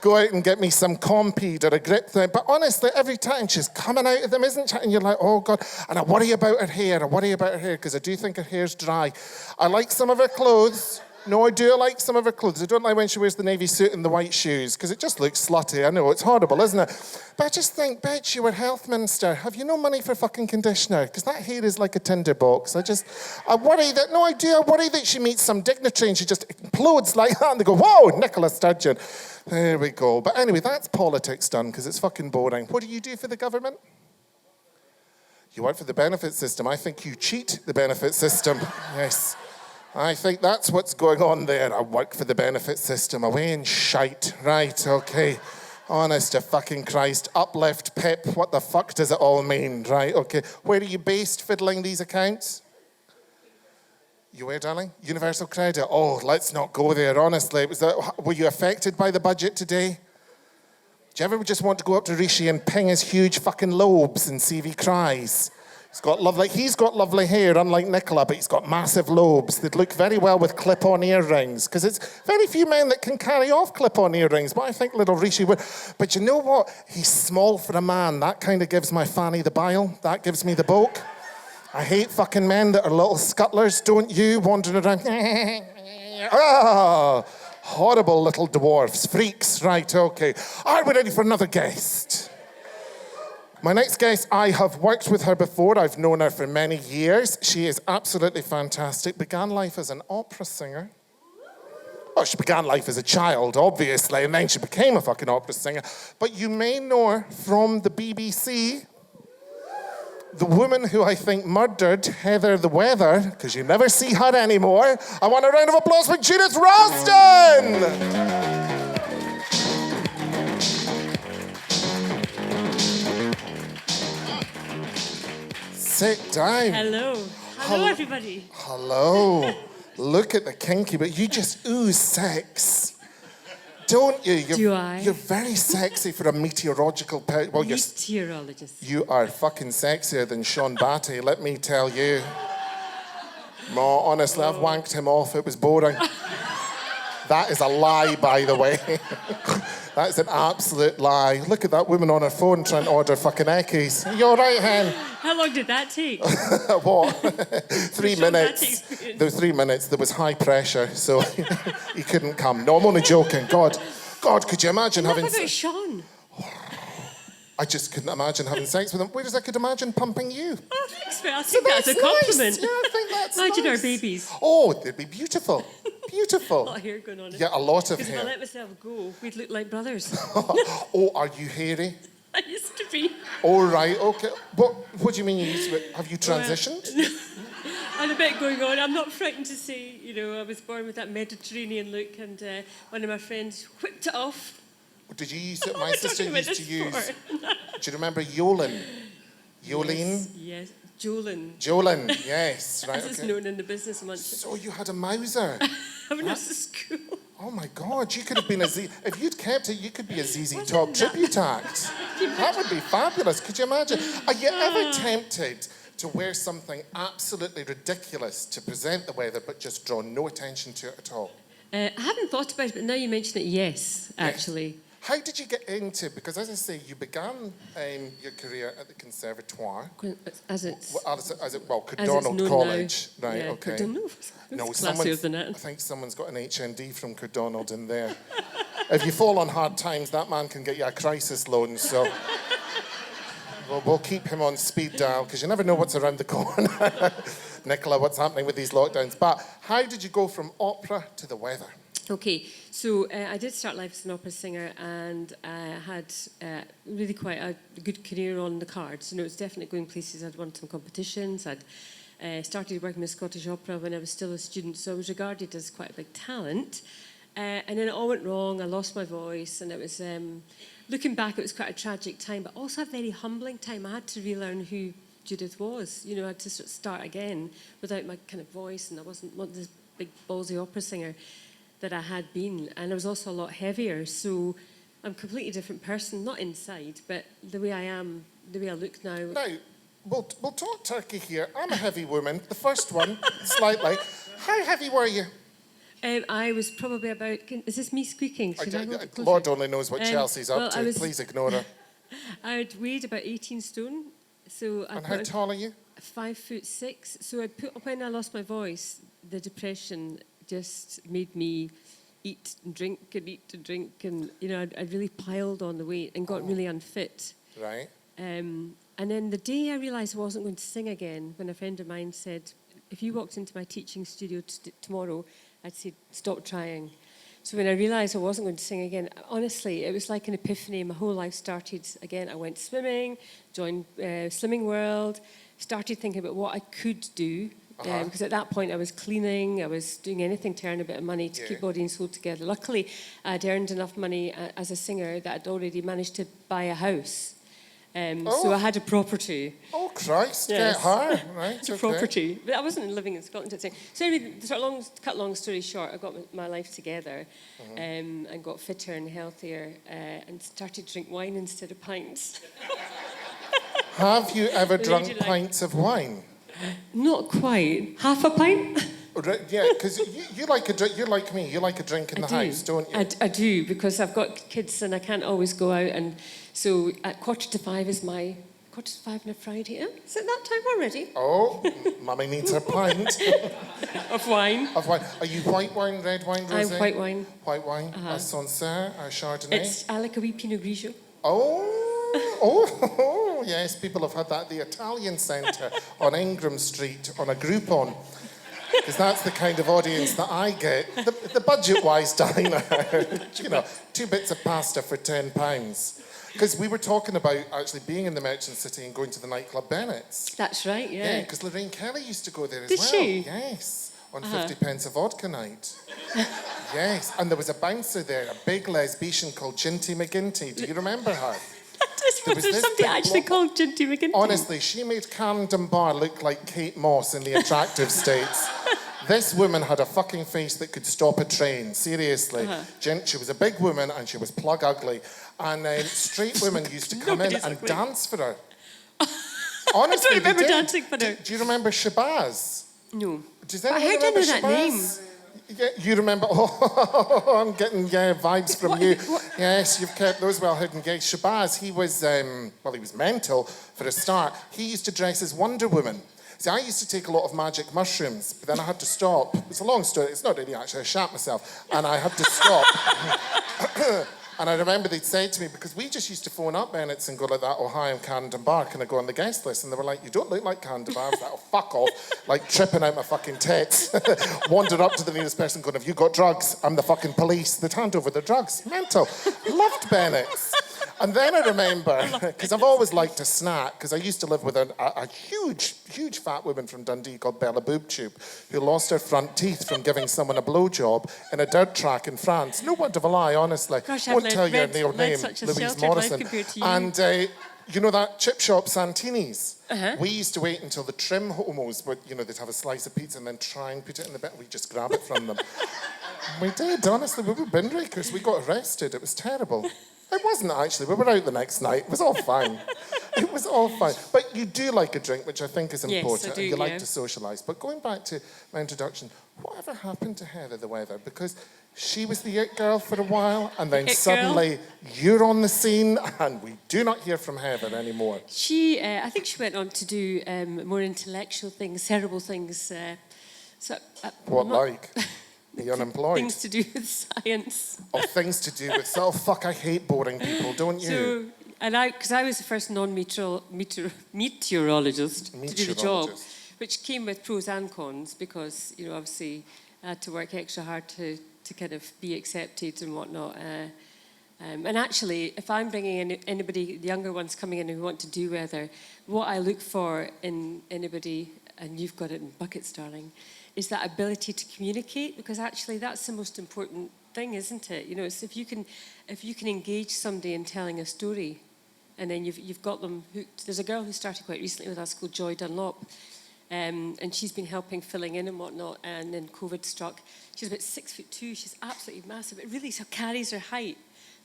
Go out and get me some Compeed or a grip thing. But honestly, every time she's coming out of them, isn't she? And you're like, oh, God. And I worry about her hair. Because I do think her hair's dry. I like some of her clothes. No, I do like some of her clothes. I don't like when she wears the navy suit and the white shoes, because it just looks slutty. I know, it's horrible, isn't it? But I just think, bitch, you were health minister. Have you no money for fucking conditioner? Because that hair is like a tinderbox. I worry that she meets some dignitary and she just implodes like that and they go, whoa, Nicola Sturgeon. There we go. But anyway, that's politics done, because it's fucking boring. What do you do for the government? You work for the benefit system. I think you cheat the benefit system. Yes. I think that's what's going on there. I work for the benefit system. Away in shite. Right, okay. Honest to fucking Christ. Uplift, pip, what the fuck does it all mean? Right, okay. Where are you based fiddling these accounts? You where, darling? Universal Credit. Oh, let's not go there, honestly. Were you affected by the budget today? Do you ever just want to go up to Rishi and ping his huge fucking lobes and see if he cries? He's got lovely hair, unlike Nicola, but he's got massive lobes. They'd look very well with clip-on earrings, because it's very few men that can carry off clip-on earrings, but I think little Rishi would. But you know what? He's small for a man. That kind of gives my fanny the bile. That gives me the bulk. I hate fucking men that are little scuttlers, don't you? Wandering around. Ah, horrible little dwarfs. Freaks. Right, okay. Are we ready for another guest? My next guest, I have worked with her before. I've known her for many years. She is absolutely fantastic. Began life as an opera singer. Oh, she began life as a child, obviously, and then she became a fucking opera singer. But you may know her from the BBC. The woman who I think murdered Heather the Weather, because you never see her anymore. I want a round of applause for Judith Ralston! Sit down. Hello, everybody. Hello. Look at the kinky, but you just ooze sex. Don't you? Do I? You're very sexy for a meteorological... Meteorologist. You are fucking sexier than Sean Batty, let me tell you. No, honestly, I've wanked him off. It was boring. That is a lie, by the way. That's an absolute lie. Look at that woman on her phone trying to order fucking Eckies. Are you all right, hen? How long did that take? What? 3 Michelle, minutes. that experience. There was 3 minutes. There was high pressure, so he couldn't come. No, I'm only joking. God, could you imagine having... What about Sean? I just couldn't imagine having sex with him. Whereas I could imagine pumping you. Oh, thanks, Phil. I think that's a compliment. Nice. Yeah, I think that's Imagine nice. our babies. Oh, they'd be beautiful. Beautiful. A lot of hair going on. Yeah, a lot of Because if I hair. let myself go, we'd look like brothers. Oh, are you hairy? I used to be. All right, okay. What do you mean you used to... Have you transitioned? I had a bit going on. I'm not frightened to say, I was born with that Mediterranean look, and one of my friends whipped it off. Did you use it? What My am I sister talking about used to this use... for? Do you remember Yolin? Yolene? Yes. Jolene. Jolin, yes. Right, As it's okay. known in the business amongst So you had a Mauser. when I was at school. Oh my God, you could have been a Z... If you'd kept it, you could be a ZZ Top tribute act. That would be fabulous. Could you imagine? Are you ever tempted to wear something absolutely ridiculous to present the weather but just draw no attention to it at all? I haven't thought about it, but now you mention it, yes, actually. How did you get into... Because as I say, you began your career at the Conservatoire. As it's... Cardonald known College. now. Right, Yeah, okay. Cardonald. No, It's classier than I that. think someone's got an HND from Cardonald in there. If you fall on hard times, that man can get you a crisis loan, so... We'll keep him on speed dial, because you never know what's around the corner. Nicola, what's happening with these lockdowns? But how did you go from opera to the weather? Okay, so I did start life as an opera singer, and I had really quite a good career on the cards. It was definitely going places. I'd won some competitions. I'd started working with Scottish Opera when I was still a student, so I was regarded as quite a big talent. And then it all went wrong. I lost my voice, and it was... looking back, it was quite a tragic time, but also a very humbling time. I had to relearn who Judith was. I had to sort of start again without my kind of voice, and I wasn't this big ballsy opera singer that I had been. And I was also a lot heavier, so I'm a completely different person, not inside, but the way I am, the way I look now. Now, we'll talk turkey here. I'm a heavy woman. The first one, slightly. How heavy were you? I was probably about... Is this me squeaking? Should I hold it closer? Lord only knows what Chelsea's up to. Please ignore her. I weighed about 18 stone. So And how tall are you? 5'6". So when I lost my voice, the depression just made me eat and drink, and I really piled on the weight and got really unfit. Right. And then the day I realised I wasn't going to sing again, when a friend of mine said, if you walked into my teaching studio tomorrow, I'd say, stop trying. So when I realised I wasn't going to sing again, honestly, it was like an epiphany. My whole life started again. I went swimming, joined Slimming World, started thinking about what I could do. Because at that point I was cleaning, I was doing anything to earn a bit of money to keep body and soul together. Luckily, I'd earned enough money as a singer that I'd already managed to buy a house. So I had a property. Oh, Christ, Yes. get her. Right, okay. Property. But I wasn't living in Scotland at the time. So anyway, cut long story short, I got my life together and got fitter and healthier and started to drink wine instead of pints. Have you ever Lady drunk like- pints of wine? Not quite. Half a pint? Yeah, because you like a drink. You're like me. You like a drink in the house, don't you? I do, because I've got kids and I can't always go out. And so at 4:45 is my... 4:45 on a Friday. Is it that time already? Oh, Mummy needs her pint Of wine. of wine. Are you white wine, red wine, rosé? I'm white wine. White wine. A Sancerre, a Chardonnay. I like a wee Pinot Grigio. Oh, yes, people have had that at the Italian Centre on Ingram Street on a Groupon. Because that's the kind of audience that I get. The budget-wise diner. 2 bits of pasta for £10. Because we were talking about actually being in the Merchant City and going to the nightclub Bennett's. That's right, Yeah, because Lorraine Kelly used to go there as Did well. she? Yes, on 50 pence a vodka night. Yes, and there was a bouncer there, a big lesbian called Ginty McGinty. Do you remember her? Was there somebody actually called Ginty McGinty? Honestly, she made Camden Bar look like Kate Moss in the attractive states. This woman had a fucking face that could stop a train, seriously. She was a big woman and she was plug ugly. And straight women used to come in Nobody's and ugly. dance for her. Honestly, I don't remember they did. dancing for her. Do you remember Shabazz? No. Does But anyone how do you remember know that Shabazz? name? Yeah, you remember? Oh, I'm getting vibes from you. Yes, you've kept those well hidden. Yeah, Shabazz, he was he was mental for a start. He used to dress as Wonder Woman. See, I used to take a lot of magic mushrooms, but then I had to stop. It's a long story. It's not really actually. I shat myself, and I had to stop. And I remember they'd say to me, because we just used to phone up Bennett's and go like that, oh, hi, I'm Karen Dunbar, can I go on the guest list? And they were like, you don't look like Karen Dunbar. I was like, oh, fuck off. Like, tripping out my fucking tits. Wandered up to the nearest person going, have you got drugs? I'm the fucking police. They'd hand over their drugs. Mental. Loved Bennett's. And then I remember, because I've always liked a snack, because I used to live with a huge fat woman from Dundee called Bella Boobtube, who lost her front teeth from giving someone a blowjob in a dirt track in France. No word of a lie, honestly. Gosh, Won't tell you her real name, such a Louise sheltered Morrison. life compared to you. And you know that chip shop Santini's? We used to wait until the trim homos would, they'd have a slice of pizza and then try and put it in the bin. We'd just grab it from them. We did, honestly. We were bin rakers. We got arrested. It was terrible. It wasn't actually. We were out the next night. It was all fine. It was all fine. But you do like a drink, which I think is important. Yes, I do, and you like to socialise. But going back to my introduction, whatever happened to Heather the Weather? Because she was the it girl for a while, and then suddenly you're on the scene, and we do not hear from Heather anymore. I think she went on to do more intellectual things, cerebral things. What like? Are you unemployed? Things to do with science. Oh, things to do with... Oh, fuck, I hate boring people, don't you? Because I was the first non-meteorologist to do the job, which came with pros and cons, because, obviously I had to work extra hard to kind of be accepted and whatnot. And actually, if I'm bringing in anybody, the younger ones coming in who want to do weather, what I look for in anybody, and you've got it in buckets, darling, is that ability to communicate, because actually that's the most important thing, isn't it? It's if you can engage somebody in telling a story, and then you've got them hooked. There's a girl who started quite recently with us called Joy Dunlop, and she's been helping filling in and whatnot, and then COVID struck. She's about 6'2". She's absolutely massive. It really carries her height,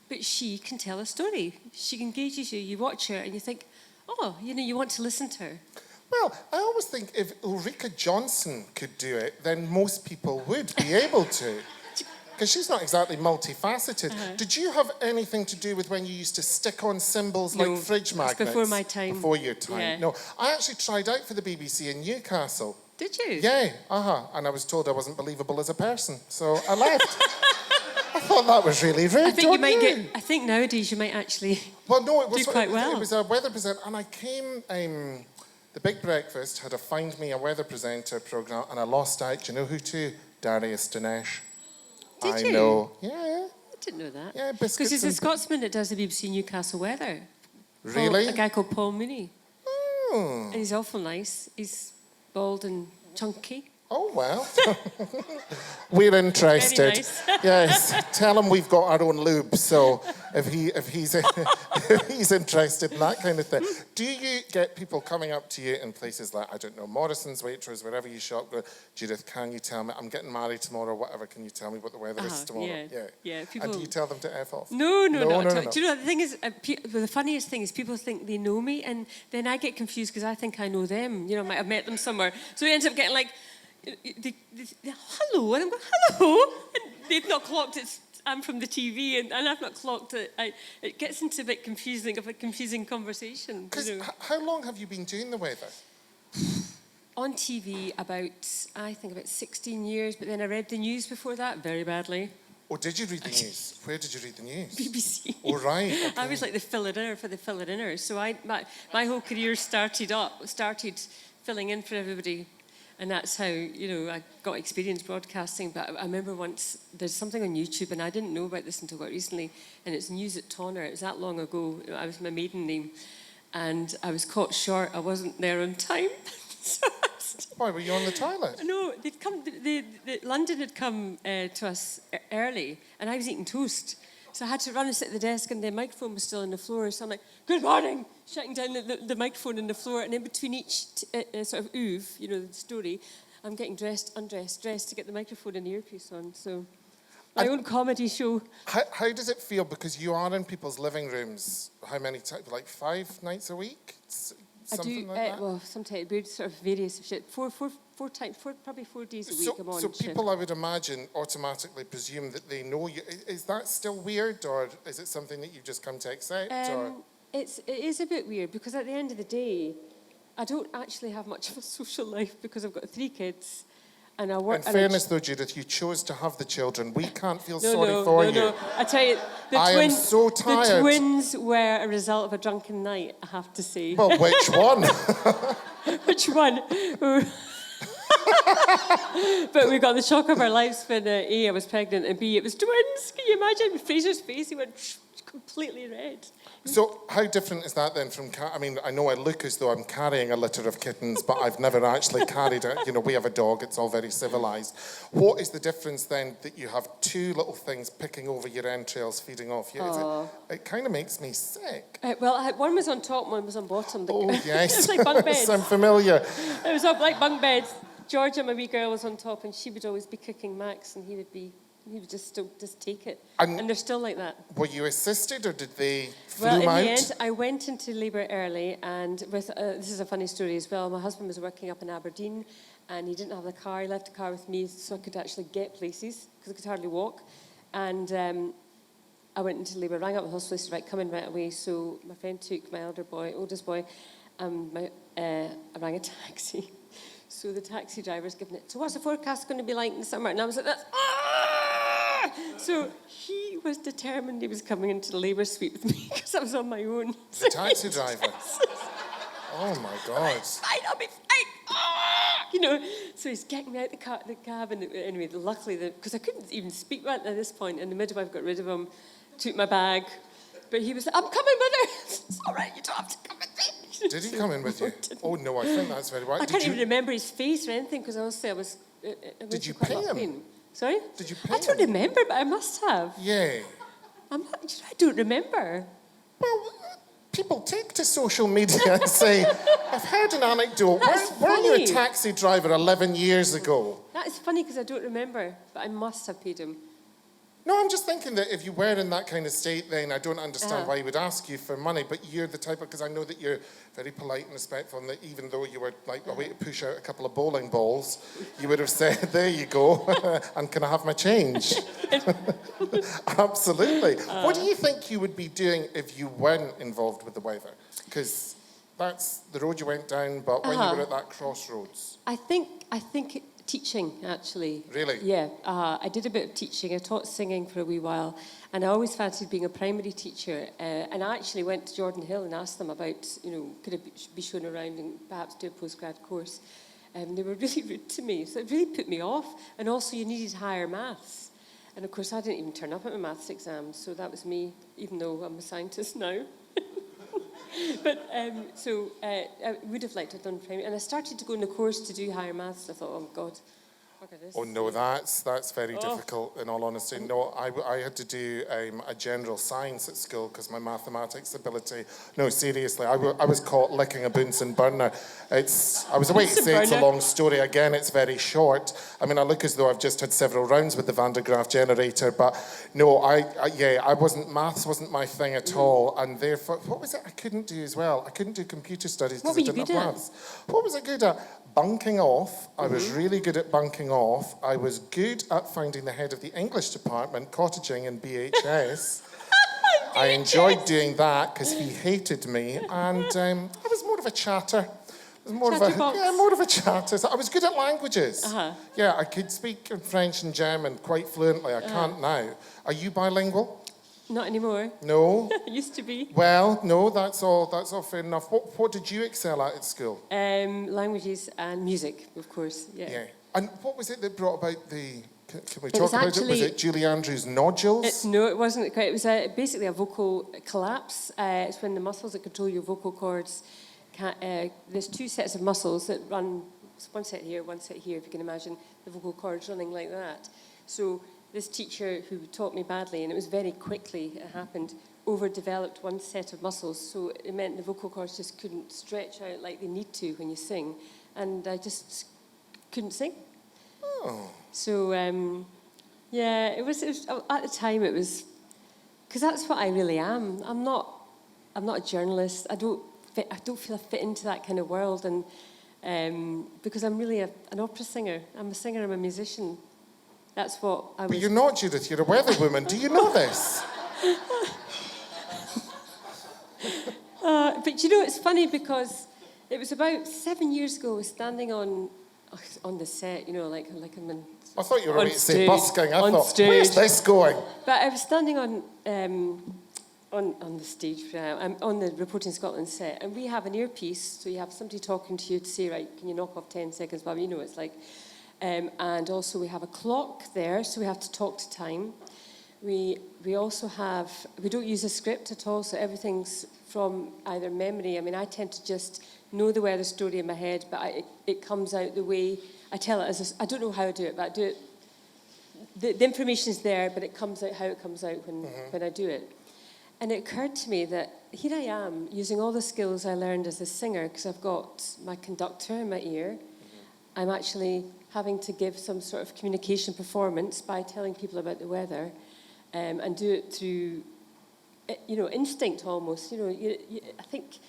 but she can tell a story. She engages you. You watch her and you think, oh, you want to listen to her. Well, I always think if Ulrika Johnson could do it, then most people would be able to. Because she's not exactly multifaceted. Did you have anything to do with when you used to stick on symbols like fridge magnets? Before my time. Before your time. Yeah. No, I actually tried out for the BBC in Newcastle. Did you? Yeah, and I was told I wasn't believable as a person, so I left. I thought that was really rude. I think I think nowadays you might actually do quite well. It was a weather presenter, and I came... The Big Breakfast had a Find Me a Weather Presenter programme, and I lost out. Do you know who to? Darius Dinesh. Did you? I know. Yeah. I didn't know that. Yeah, biscuits. Because there's a Scotsman that does the BBC Newcastle weather. Really? A guy called Paul Mooney. Oh. And he's awful nice. He's bald and chunky. Oh, well. We're interested. Very nice. Yes. Tell him we've got our own lube, so if he's interested in that kind of thing. Do you get people coming up to you in places like, I don't know, Morrison's, Waitrose, wherever you shop, go, Judith, can you tell me, I'm getting married tomorrow, whatever, can you tell me what the weather is tomorrow? Yeah. People... And do you tell them to F off? No. Do you know, the thing is, the funniest thing is people think they know me, and then I get confused because I think I know them. I might have met them somewhere. So it ends up getting like, hello, and I'm going, hello, and they've not clocked it. I'm from the TV, and I've not clocked it. It gets into a bit confusing conversation. Because how long have you been doing the weather? On TV I think about 16 years, but then I read the news before that very badly. Oh, did you read the news? Where did you read the news? BBC. Oh, right. Okay. I was like the fill-it-inner for the fill-it-inners. So my whole career started filling in for everybody. And that's how, I got experience broadcasting. But I remember once, there's something on YouTube, and I didn't know about this until quite recently, and it's News at Tonner. It was that long ago. I was my maiden name. And I was caught short. I wasn't there on time. Why, were you on the toilet? No, London had come to us early, and I was eating toast. So I had to run and sit at the desk, and the microphone was still on the floor. So I'm like, good morning, shutting down the microphone on the floor. And in between each sort of oeuvre, the story, I'm getting dressed, undressed, dressed to get the microphone and the earpiece on. So my own comedy show. How does it feel? Because you are in people's living rooms, how many times? Like 5 nights a week? something like that? Well, sometimes we're sort of various shit. Probably 4 days a week I'm on So shift. people, I would imagine, automatically presume that they know you. Is that still weird, or is it something that you've just come to accept? Or? It is a bit weird because at the end of the day, I don't actually have much of a social life because I've got 3 kids and I work. In fairness, though, Judith, you chose to have the children. We can't feel No, sorry for you. No, I tell you, I am so tired. The twins were a result of a drunken night, I have to say. Well, which one? Which one? But we got the shock of our lives when A, I was pregnant, and B, it was twins. Can you imagine Fraser's face? He went completely red. So how different is that then from... I mean, I know I look as though I'm carrying a litter of kittens, but I've never actually carried it. You know, we have a dog. It's all very civilised. What is the difference then that you have 2 little things picking over your entrails, feeding off you? It kind of makes me sick. One was on top, one was on bottom. Oh, yes. It was like bunk beds. I'm familiar. It was like bunk beds. Georgia, my wee girl, was on top, and she would always be kicking Max, and he would just take it. And they're still like that. Were you assisted, or did they flew Well, in out? the end, I went into labour early, and with this is a funny story as well. My husband was working up in Aberdeen, and he didn't have the car. He left the car with me so I could actually get places, because I could hardly walk. And I went into labour, rang up the hospital, said, right, come in right away. So my friend took my oldest boy, I rang a taxi. So the taxi driver's giving it, so what's the forecast going to be like in the summer? And I was like, So he was determined he was coming into the labour suite with me because I was on my own. The taxi driver? Oh, my God. I'll be fine. You know, so he's getting me out the cab. And anyway, luckily, because I couldn't even speak right at this point, and the midwife got rid of him, took my bag. But he was like, I'm coming with her. It's all right, you don't have to come with me. Did he come in with you? Oh, no, I think that's very right. I can't even remember his face or anything because honestly I was... Did you pay him? Sorry? Did you pay I don't remember, but I must have. Yeah. I don't remember. Well, people take to social media and say, I've heard an anecdote. That's Weren't you a funny. taxi driver 11 years ago? That is funny because I don't remember, but I must have paid him. No, I'm just thinking that if you were in that kind of state, then I don't understand why he would ask you for money. But you're the type of, because I know that you're very polite and respectful, and that even though you were like a way to push out a couple of bowling balls, you would have said, there you go, and can I have my change? Absolutely. What do you think you would be doing if you weren't involved with the weather? Because that's the road you went down, but when you were at that crossroads. I think teaching, actually. Really? Yeah. I did a bit of teaching. I taught singing for a wee while, and I always fancied being a primary teacher. And I actually went to Jordan Hill and asked them about, could I be shown around and perhaps do a postgrad course. They were really rude to me, so it really put me off. And also, you needed higher maths. And of course, I didn't even turn up at my maths exams, so that was me, even though I'm a scientist now. But I would have liked to have done primary, and I started to go on the course to do higher maths. I thought, oh God, look at this. Oh no, that's very difficult. In all honesty, no. I had to do a general science at school because my mathematics ability. No, seriously, I was caught licking a Bunsen burner. I was away to say it's a long story. Again, it's very short. I mean, I look as though I've just had several rounds with the Van de Graaff generator, but no, maths wasn't my thing at all, and therefore, what was it I couldn't do as well? I couldn't do computer studies because I didn't have maths. What was I good at? Bunking off. I was really good at bunking off. I was good at finding the head of the English department, cottaging in BHS. I enjoyed doing that because he hated me, and I was more of a chatter. More of a chatter. I was good at languages. Yeah, I could speak French and German quite fluently. I can't now. Are you bilingual? Not anymore. No? I used to be. Well, no, that's all fair enough. What did you excel at school? Languages and music, of course. Yeah. And what was it that brought about the... Can we talk about it? Was it Julie Andrews' nodules? No, it wasn't quite. It was basically a vocal collapse. It's when the muscles that control your vocal cords... there's 2 sets of muscles that run, one set here, if you can imagine the vocal cords running like that. So this teacher who taught me badly, and it was very quickly it happened, overdeveloped one set of muscles, so it meant the vocal cords just couldn't stretch out like they need to when you sing, and I just couldn't sing. Oh. So, it was at the time it was, because that's what I really am. I'm not a journalist. I don't feel I fit into that kind of world, and because I'm really an opera singer. I'm a singer. I'm a musician. That's what I was. But you're not, Judith. You're a weather woman. Do you know this? But you know, it's funny because it was about 7 years ago. I was standing on the set, you know, like I'm in. I thought you were on about to say busking. I on thought, stage. where's this going? But I was standing on the stage. I'm on the Reporting Scotland set, and we have an earpiece, so you have somebody talking to you to say, right, can you knock off 10 seconds, Bob? You know, it's like, and also we have a clock there, so we have to talk to time. We also have, we don't use a script at all, so everything's from either memory. I mean, I tend to just know the weather story in my head, but it comes out the way I tell it. I don't know how I do it, but I do it. The information's there, but it comes out how it comes out when I do it. And it occurred to me that here I am, using all the skills I learned as a singer, because I've got my conductor in my ear. I'm actually having to give some sort of communication performance by telling people about the weather, and do it through, you know, instinct almost. You know, I think,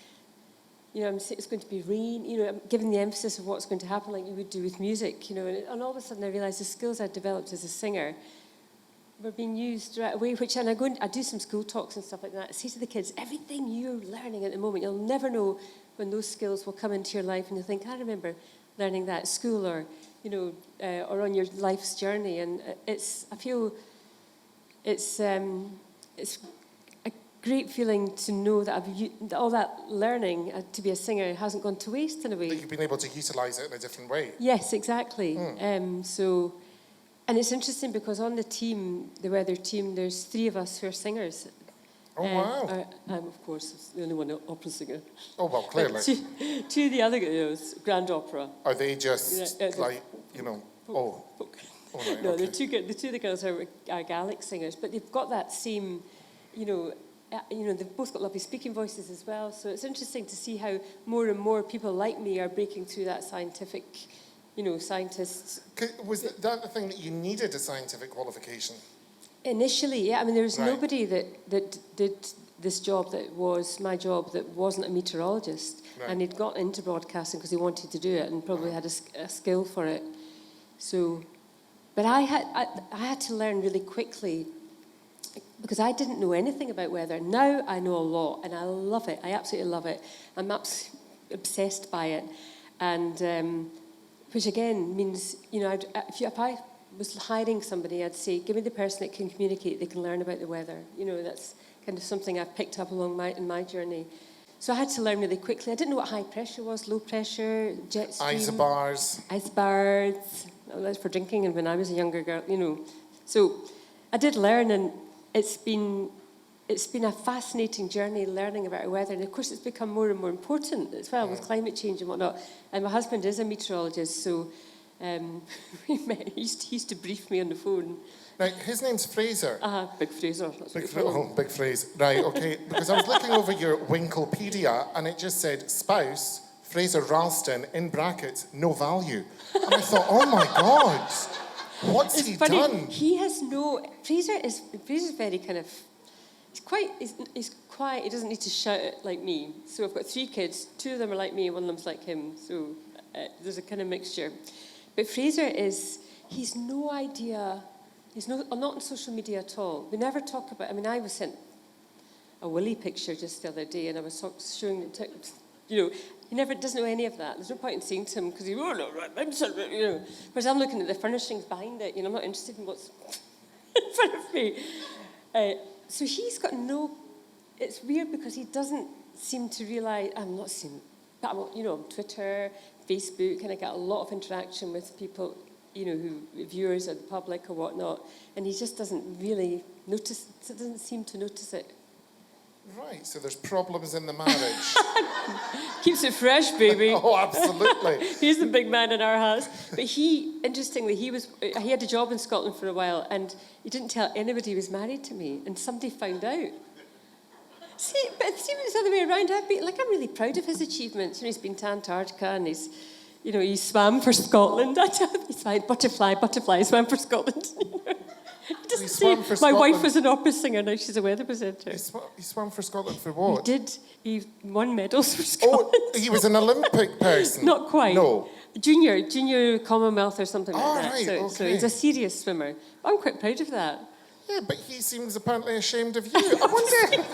you know, it's going to be rain. You know, I'm giving the emphasis of what's going to happen, like you would do with music. You know, and all of a sudden I realised the skills I developed as a singer were being used right away. And I do some school talks and stuff like that. I say to the kids, everything you're learning at the moment, you'll never know when those skills will come into your life, and you'll think, I remember learning that at school, or you know, or on your life's journey. And I feel it's a great feeling to know that that all that learning to be a singer hasn't gone to waste in a way. That you've been able to utilise it in a different way. Yes, exactly. And it's interesting because on the team, the weather team, there's 3 of us who are singers. Oh, wow. I'm, of course, the only one opera singer. Oh, well, clearly. Two of the other girls, grand opera. Are they just, like, you know, folk. Oh, right, No, okay. the two of the girls are Gaelic singers, but they've got that same, you know, they've both got lovely speaking voices as well. So it's interesting to see how more and more people like me are breaking through that scientific, you know, scientists. Was that the thing that you needed a scientific qualification? Initially, yeah. I mean, there was Right. nobody that did this job that was my job that wasn't a meteorologist, Right. and he'd got into broadcasting because he wanted to do it and probably had a skill for it. So, but I had to learn really quickly because I didn't know anything about weather. Now I know a lot, and I love it. I absolutely love it. I'm obsessed by it, and which again means, you know, if I was hiring somebody, I'd say, give me the person that can communicate, they can learn about the weather. You know, that's kind of something I've picked up along in my journey. So I had to learn really quickly. I didn't know what high pressure was, low pressure, jet stream. Isobars. Icebergs. Oh, that's for drinking, and when I was a younger girl, you know. So I did learn, and it's been a fascinating journey learning about our weather. And of course, it's become more and more important as well with climate change and whatnot. And my husband is a meteorologist, so we met. He used to brief me on the phone. Now, his name's Fraser. Big Fraser. That's Big, what we call him. big phrase. Right, okay. Because I was looking over your Winklepedia and it just said, spouse, Fraser Ralston, in brackets, no value. And I thought, oh my God, what's It's he funny. done? He has no. Fraser's very kind of. He's quiet. He doesn't need to shout it like me. So I've got 3 kids. 2 of them are like me, and 1 of them's like him. So there's a kind of mixture. But Fraser he's no idea. He's not on social media at all. We never talk about. I mean, I was sent a Willie picture just the other day, and I was showing it. You know, he never doesn't know any of that. There's no point in saying to him because you know. Whereas I'm looking at the furnishings behind it. You know, I'm not interested in what's in front of me. So he's got no. It's weird because he doesn't seem to realise. I'm not seeing, but you know, on Twitter, Facebook, and I get a lot of interaction with people, you know, who viewers or the public or whatnot, and he just doesn't really notice. Doesn't seem to notice it. Right, so there's problems in the marriage. Keeps it fresh, baby. Oh, absolutely. He's the big man in our house. But interestingly, he had a job in Scotland for a while, and he didn't tell anybody he was married to me, and somebody found out. See, when it's the other way around, I'm really proud of his achievements. You know, he's been to Antarctica, and he swam for Scotland. He's like, butterfly, he swam for Scotland. He doesn't swam say, for my wife Scotland. was an opera singer, now she's a weather presenter. He swam for Scotland for He what? did. He won medals for Scotland. Oh, he was an Olympic person. Not quite. No. Junior Commonwealth or something like that. Right, So he's a serious swimmer. I'm quite proud of that. Yeah, but he seems apparently ashamed of you. I wonder.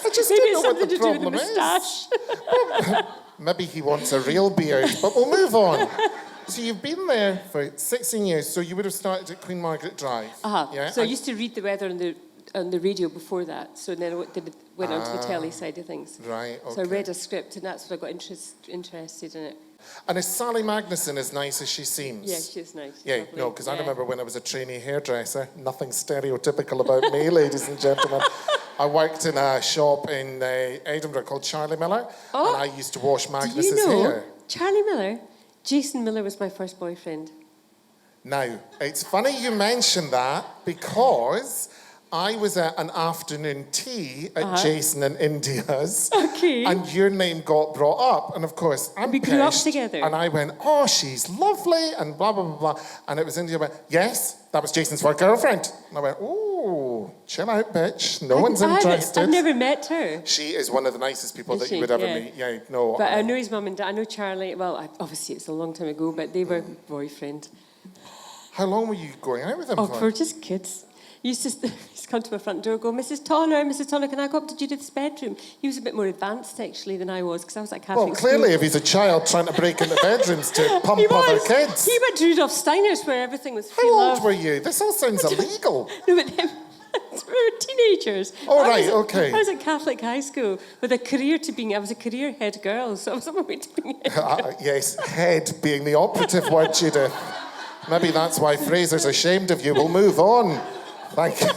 I just Maybe don't it's know what something the to do with the problem is. moustache. Maybe he wants a real beard, but we'll move on. So you've been there for 16 years, so you would have started at Queen Margaret Drive. Yeah? So I used to read the weather on the radio before that. So then I went on to the telly side of things. Right, okay. So I read a script, and that's when I got interested in it. And is Sally Magnuson as nice as she seems? Yeah, she's nice. Yeah, Lovely. no, because I Yeah. remember when I was a trainee hairdresser, nothing stereotypical about me, ladies and gentlemen. I worked in a shop in Edinburgh called Charlie Miller, and I used to wash Do Magnus's you know, hair. Charlie Miller, Jason Miller was my first boyfriend. Now, it's funny you mention that because I was at an afternoon tea at Jason and India's. Okay. And your name got brought up. And of course, I'm We grew up pissed, together. And I went, oh, she's lovely, and blah, blah, blah, blah. And it was India went, yes, that was Jason's first girlfriend. And I went, ooh, chill out, bitch. No one's interested. I've never met her. She is one of the nicest people Is that you she? would ever Yeah. meet. Yeah, no. But I know his mum and dad. I know Charlie. Well, obviously it's a long time ago, but they were boyfriend. How long were you going out with him Oh, for? we're just kids. He used to come to my front door and go, Mrs. Tonner, can I go up to Judith's bedroom? He was a bit more advanced, actually, than I was, because I was at Catholic Well, clearly, school. if he's a child trying to break into bedrooms to pump He other was. kids. He went to Rudolf Steiner's where everything was free How love. old were you? This all sounds illegal. No, but them, we were teenagers. Oh, I right, was okay. I was at Catholic high school with a career to being, I was a career head girl, so I was on my way to being head. Yes, head being the operative word, Judith. Maybe that's why Fraser's ashamed of you. We'll move on. Thank you.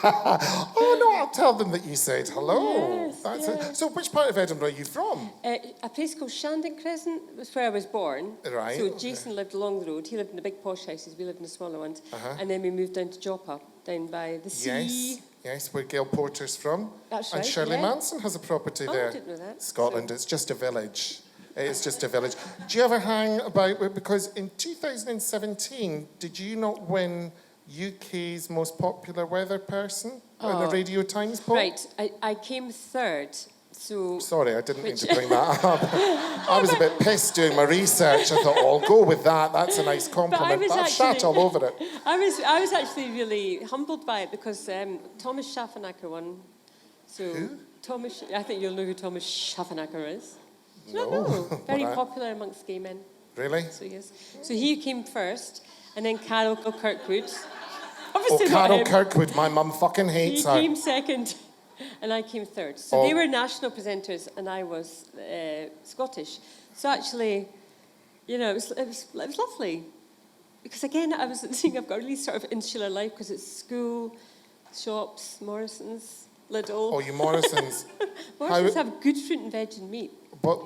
Oh, no, I'll tell them that you said hello. Yes, That's yeah. it. So which part of Edinburgh are you from? A place called Shandon Crescent was where I was born. Right, So okay. Jason lived along the road. He lived in the big posh houses. We lived in the smaller ones. And then we moved down to Joppa, down by the sea. Yes, yes, where Gail Porter's from. That's And right, Shirley yeah. Manson has a property Oh, I there. didn't know that. Scotland, it's just a village. It is just a village. Do you ever hang about with, because in 2017, did you not win UK's most popular weather person in a Radio Times poll? Right, I came third. So Sorry, I didn't mean to bring that up. I was a bit pissed doing my research. I thought, oh, I'll go with that. That's a nice compliment. was But I've shat actually- all over it. I was actually really humbled by it because Thomas Schaffenacker won. So Who? I think you'll know who Thomas Schaffenacker is. Do you not No. know? Very Right. popular amongst gay men. Really? So yes. So he came first, and then Carol Kirkwood. Oh, Obviously not Carol him. Kirkwood, my mum fucking He hates her. came second, and I came third. So Oh. they were national presenters, and I was Scottish. So actually, you know, it was lovely. Because again, I was thinking I've got a really sort of insular life because it's school, shops, Morrison's, Lidl. Oh, you Morrisons. Morrison's how- have good fruit and veg and meat. But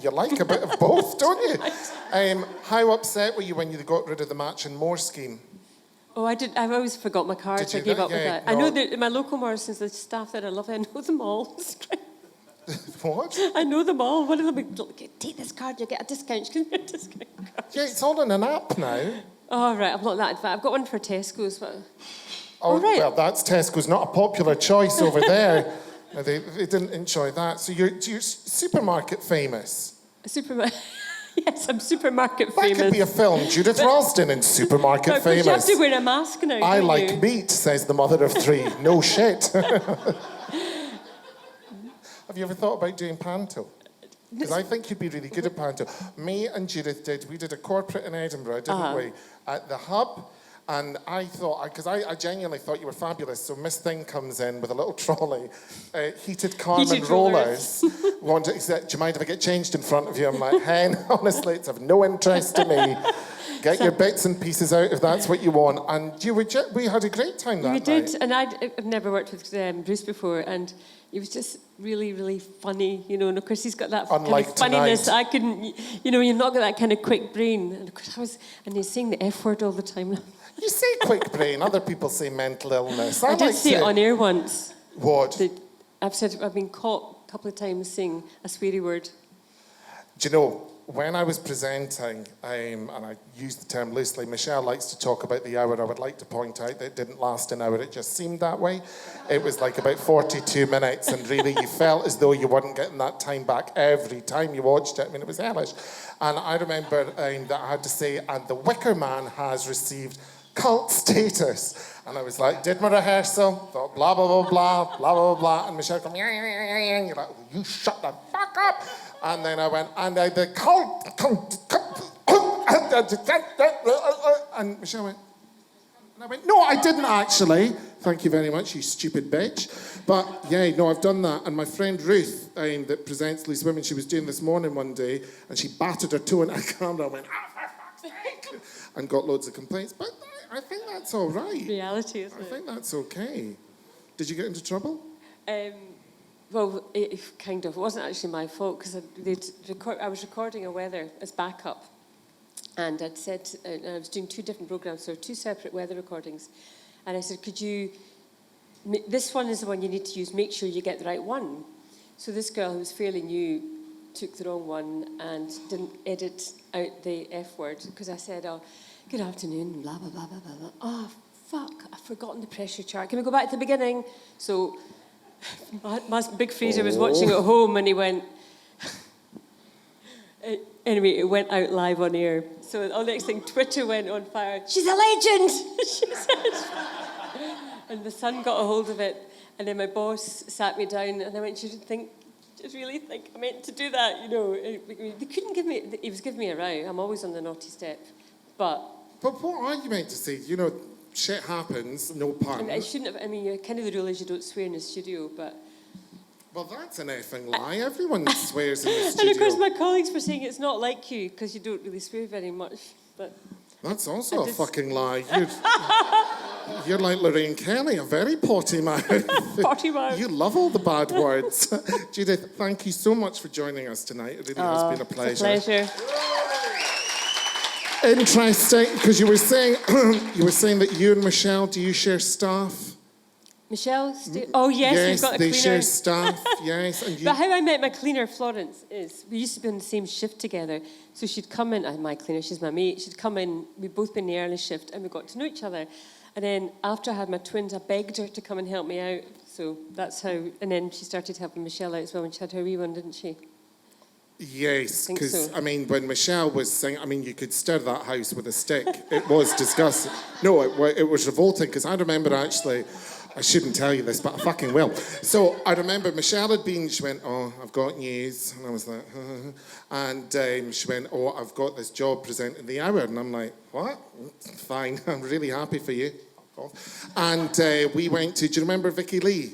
you like a bit of both, don't you? How upset were you when you got rid of the match and more scheme? Oh, I did. I've always forgot my cards. Did I you? gave up Yeah, with that. no. I know that in my local Morrison's, the staff there, I love it. I know them all. What? I know them all. One of them would look, take this card, you'll get a discount. Give me a discount card. Yeah, it's all in an app now. Oh, right. I'm not that advanced. I've got one for Tesco's. But... Oh, right. well, that's Tesco's, not a popular choice over there. No, they didn't enjoy that. So you're supermarket famous. Supermarket. Yes, I'm supermarket That famous. could be a film. Judith Ralston in Supermarket No, 'cause you have Famous. to wear a mask now. I don't like you? meat, says the mother of three. No shit. Have you ever thought about doing panto? Because I think you'd be really good at panto. Me and Judith we did a corporate in Edinburgh, didn't we? At the Hub. And I thought, because I genuinely thought you were fabulous. So Miss Thing comes in with a little trolley, heated Carmen Heated rollers. rollers. He said, do you mind if I get changed in front of you? I'm like, hen, honestly, it's of no interest to me. Get your bits and pieces out if that's what you want. And we had a great time that We night. did, and I've never worked with Bruce before, and it was just really, really funny, you know. And of course, he's got that Unlike kind of funniness. tonight. I couldn't, you know, you've not got that kind of quick brain. And of course, and he's saying the F word all the time. You say quick brain, other people say mental illness. I did like say it on air once. What? That I've been caught a couple of times saying a sweary word. Do you know, when I was presenting, and I use the term loosely, Michelle likes to talk about the hour. I would like to point out that it didn't last an hour. It just seemed that way. It was like about 42 minutes, and really you felt as though you weren't getting that time back every time you watched it. I mean, it was hellish. And I remember that I had to say, and the Wicker Man has received cult status. And I was like, did my rehearsal, thought blah, blah, blah, blah, blah, blah, blah. And Michelle goes, you're like, you shut the fuck up. And then I went, and the cult, and Michelle went, and I went, no, I didn't actually. Thank you very much, you stupid bitch. But yeah, no, I've done that. And my friend Ruth, that presents Loose Women, she was doing this morning one day, and she battered her toe in a camera and went, for fuck's sake, and got loads of complaints. But I think that's all right. Reality, isn't it? I think that's okay. Did you get into trouble? Well, it kind of. It wasn't actually my fault because I was recording a weather as backup. And I'd said, I was doing 2 different programs, so 2 separate weather recordings. And I said, could you, this one is the one you need to use, make sure you get the right one. So this girl who was fairly new took the wrong one and didn't edit out the F word because I said, oh, good afternoon, blah, blah, blah, blah, blah, blah. Oh, fuck, I've forgotten the pressure chart. Can we go back to the beginning? So my big freezer was watching at home and he went, anyway, it went out live on air. So the next thing, Twitter went on fire. She's a legend, she said. And the son got a hold of it. And then my boss sat me down and I went, you really think I meant to do that? You know, they couldn't give me, he was giving me a row. I'm always on the naughty step. But what are you meant to say? You know, shit happens, no pun. I shouldn't have, kind of the rule is you don't swear in the studio, but... Well, that's an effing lie. Everyone swears in the studio. And of course my colleagues were saying it's not like you, because you don't really swear very much, but... That's also a fucking lie. You're like Lorraine Kelly, a very potty mouth. Potty mouth. You love all the bad words. Judith, thank you so much for joining us tonight. It really has been a pleasure. It's a pleasure. Interesting, because you were saying that you and Michelle, do you share staff? Michelle? Oh, yes, we've got a cleaner. Yes, they share staff, yes. And you... But how I met my cleaner, Florence, is we used to be on the same shift together. So she'd come in, my cleaner, she's my mate, she'd come in, we'd both been in the early shift, and we got to know each other. And then after I had my twins, I begged her to come and help me out. So that's how, and then she started helping Michelle out as well when she had her wee one, didn't she? Yes, because, so. I mean, when Michelle was saying, I mean, you could stir that house with a stick. It was disgusting. No, it was revolting, because I remember actually, I shouldn't tell you this, but I fucking will. So I remember Michelle had been, she went, oh, I've got news. And I was like, and she went, oh, I've got this job presenting the hour. And I'm like, what? Fine, I'm really happy for you. And we went to, do you remember Vicky Lee?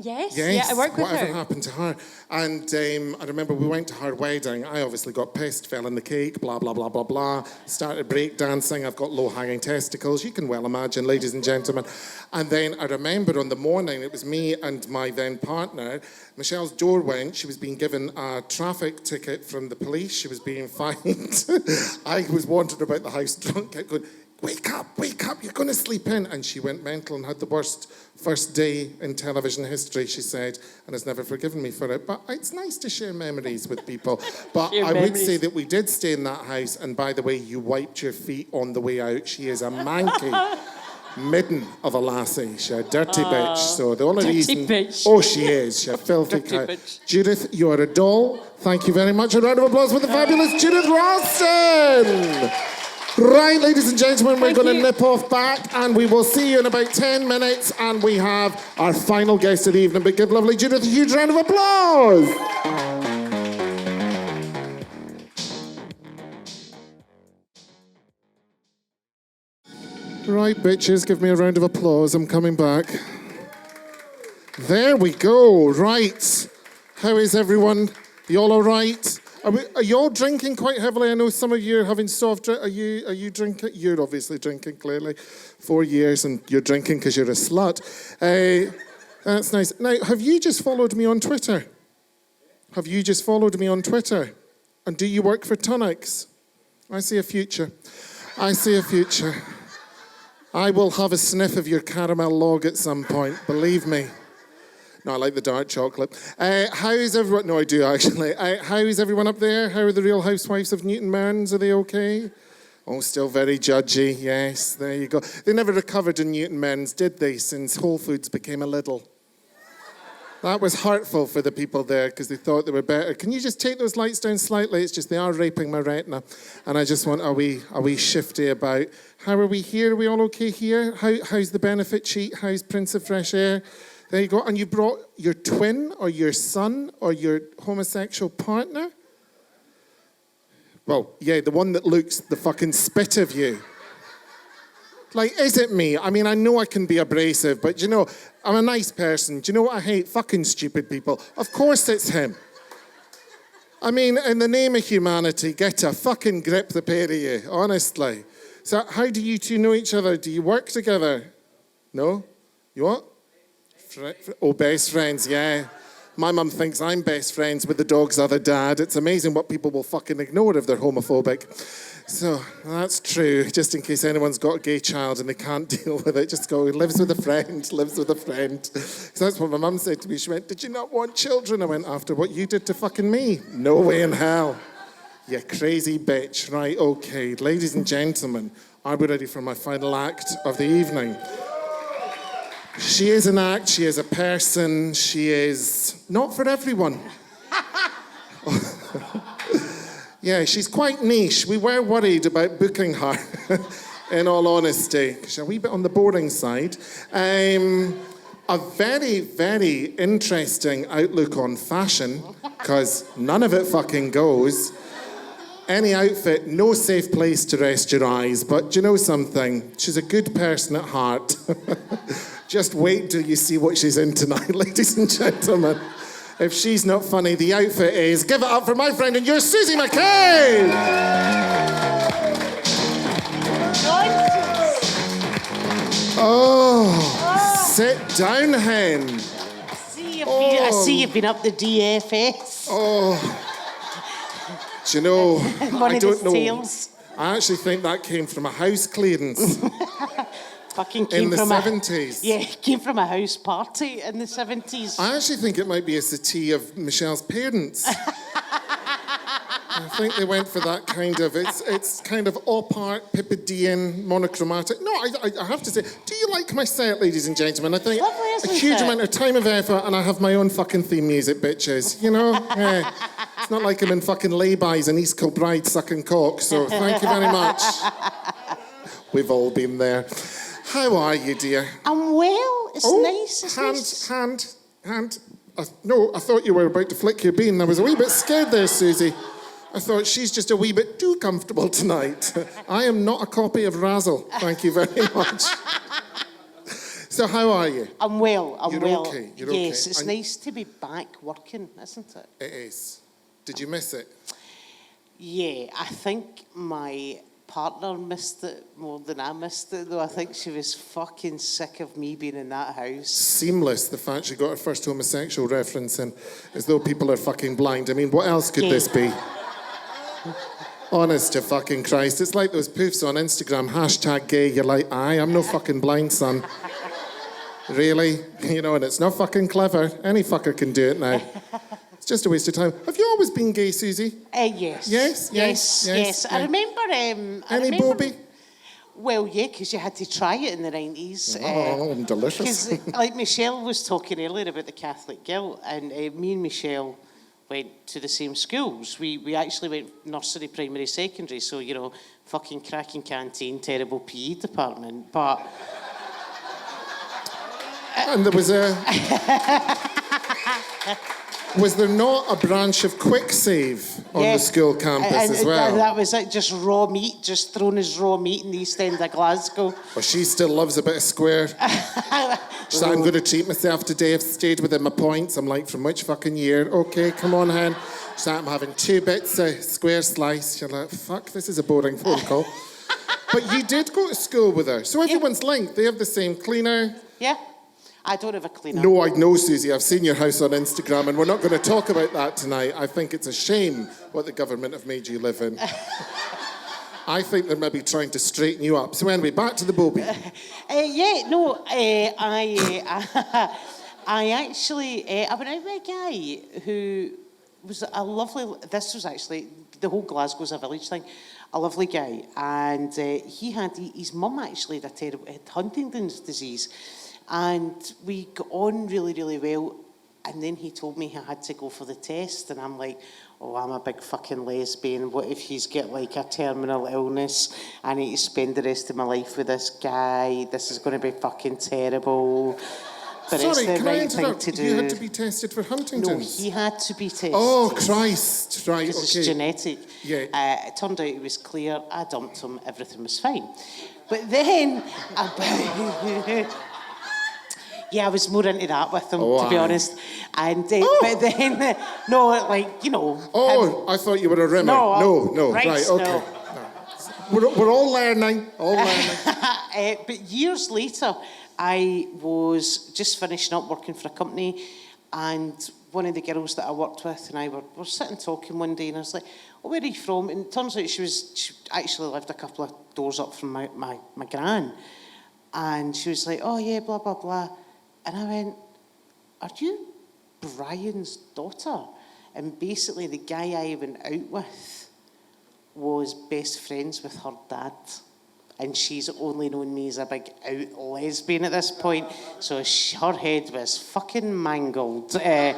Yes, yeah, I work with her. Whatever happened to her? And I remember we went to her wedding. I obviously got pissed, fell in the cake, blah, blah, blah, blah, blah. Started breakdancing. I've got low-hanging testicles. You can well imagine, ladies and gentlemen. And then I remember on the morning, it was me and my then partner. Michelle's door went. She was being given a traffic ticket from the police. She was being fined. I was wandering about the house drunk, kept going, wake up, you're going to sleep in. And she went mental and had the worst first day in television history, she said, and has never forgiven me for it. But it's nice to share memories with people. But I would say that we did stay in that house, and by the way, you wiped your feet on the way out. She is a manky midden of a lassie. She's a dirty bitch. So the only reason... Bitch. Oh, she is. She's a filthy cow. Judith, you are a doll. Thank you very much. A round of applause for the fabulous Judith Ralston. Right, ladies and gentlemen, we're going to nip off back and we will see you in about 10 minutes and we have our final guest of the evening. But give lovely Judith a huge round of applause. Right, bitches, give me a round of applause. I'm coming back. There we go. Right. How is everyone? You all right? Are you all drinking quite heavily? I know some of you are having soft drink. Are you drinking? You're obviously drinking, clearly. 4 years and you're drinking because you're a slut. That's nice. Now, have you just followed me on Twitter? Have you just followed me on Twitter? And do you work for Tonics? I see a future. I see a future. I will have a sniff of your caramel log at some point, believe me. No, I like the dark chocolate. How's everyone? No, I do actually. How's everyone up there? How are the Real Housewives of Newton Mearns? Are they okay? Oh, still very judgy. Yes, there you go. They never recovered in Newton Mearns, did they? Since Whole Foods became a Lidl. That was hurtful for the people there because they thought they were better. Can you just take those lights down slightly? It's just they are raping my retina. And I just want a wee shifty about. How are we here? Are we all okay here? How's the benefit sheet? How's Prince of Fresh Air? There you go. And you brought your twin or your son or your homosexual partner? Well, yeah, the one that looks the fucking spit of you. Like, is it me? I mean, I know I can be abrasive, but you know, I'm a nice person. Do you know what I hate? Fucking stupid people. Of course it's him. I mean, in the name of humanity, get a fucking grip, the pair of you, honestly. So how do you two know each other? Do you work together? No? You what? Best friends, yeah. My mum thinks I'm best friends with the dog's other dad. It's amazing what people will fucking ignore if they're homophobic. So, that's true. Just in case anyone's got a gay child and they can't deal with it, just go, lives with a friend, lives with a friend. So that's what my mum said to me. She went, did you not want children? I went, after what you did to fucking me? No way in hell. You crazy bitch. Right, okay. Ladies and gentlemen, are we ready for my final act of the evening? She is an act, she is a person, she is not for everyone. Yeah, she's quite niche. We were worried about booking her, in all honesty. She's a wee bit on the boring side. A very, very interesting outlook on fashion, because none of it fucking goes. Any outfit, no safe place to rest your eyes, but do you know something? She's a good person at heart. Just wait till you see what she's in tonight, ladies and gentlemen. If she's not funny, the outfit is. Give it up for my friend and yours, Susie McCabe! Oh, sit down, hen. I see you've been up the DFS. Oh, do you know, I don't know. Tales. I actually think that came from a house clearance. Fucking came in the from 70s. Yeah, came from a house party in the 70s. I actually think it might be a settee of Michelle's parents. I think they went for that kind of, it's kind of op-art, Pippidian, monochromatic. No, I have to say, do you like my set, ladies and gentlemen? I think Lovely, a huge amount of time of effort, and I have my own fucking theme music, bitches. You know? Yeah. It's not like I'm in fucking lay-bys and East Kilbride sucking cock, so thank you very much. We've all been there. How are you, dear? I'm well. It's nice. It's nice. Hand. No, I thought you were about to flick your bean. I was a wee bit scared there, Susie. I thought she's just a wee bit too comfortable tonight. I am not a copy of Razzle. Thank you very much. So how are you? I'm well. You're well. Okay. You're yes, okay. It's nice to be back working, isn't it? It is. Did you miss it? Yeah, I think my partner missed it more than I missed it, though. I think she was fucking sick of me being in that house. Seamless, the fact she got her first homosexual reference in, as though people are fucking blind. I mean, what else could this be? Honest to fucking Christ. It's like those poofs on Instagram, #gay. You're like, aye, I'm no fucking blind, son. Really? You know, and it's not fucking clever. Any fucker can do it now. It's just a waste of time. Have you always been gay, Susie? Yes. Yes. I remember... Any booby? Well, yeah, because you had to try it in the 90s. Oh, delicious. Because, like Michelle was talking earlier about the Catholic guilt, and me and Michelle went to the same schools. We actually went nursery, primary, secondary, so, you know, fucking cracking canteen, terrible PE department, but... And there was a... Was there not a branch of Quick Save on the school campus as well? That was it, just raw meat, just thrown as raw meat in the East End of Glasgow. Well, she still loves a bit of square. She's like, I'm going to treat myself today. I've stayed within my points. I'm like, from which fucking year? Okay, come on, hen. She's like, I'm having 2 bits of square slice. You're like, fuck, this is a boring phone call. But you did go to school with her. So everyone's linked. They have the same cleaner. Yeah. I don't have a cleaner. No, I know, Susie. I've seen your house on Instagram, and we're not going to talk about that tonight. I think it's a shame what the government have made you live in. I think they're maybe trying to straighten you up. So anyway, back to the booby. I actually, I went out with a guy who was a lovely, this was actually, the whole Glasgow's a village thing, a lovely guy. And he had, his mum actually had Huntington's disease. And we got on really, really well. And then he told me he had to go for the test. And I'm like, oh, I'm a big fucking lesbian. What if he's got like a terminal illness? I need to spend the rest of my life with this guy. This is going to be fucking terrible. But Sorry, it's the can I right thing interrupt? to do. You had to be tested for Huntington's? No, he had to be tested. Oh, Christ. Right, Because okay. it's genetic. Yeah. It turned out it was clear. I dumped him. Everything was fine. But then... yeah, I was more into that with him, to be honest. And but then... no, like, you know... Oh, I thought you were a rimmer. No, right, okay. No. We're all learning, But years later, I was just finishing up working for a company, and one of the girls that I worked with and I were sitting talking one day, and I was like, oh, where are you from? And it turns out she actually lived a couple of doors up from my gran. And she was like, oh, yeah, blah, blah, blah. And I went, are you Brian's daughter? And basically the guy I went out with was best friends with her dad. And she's only known me as a big out lesbian at this point. So her head was fucking mangled. But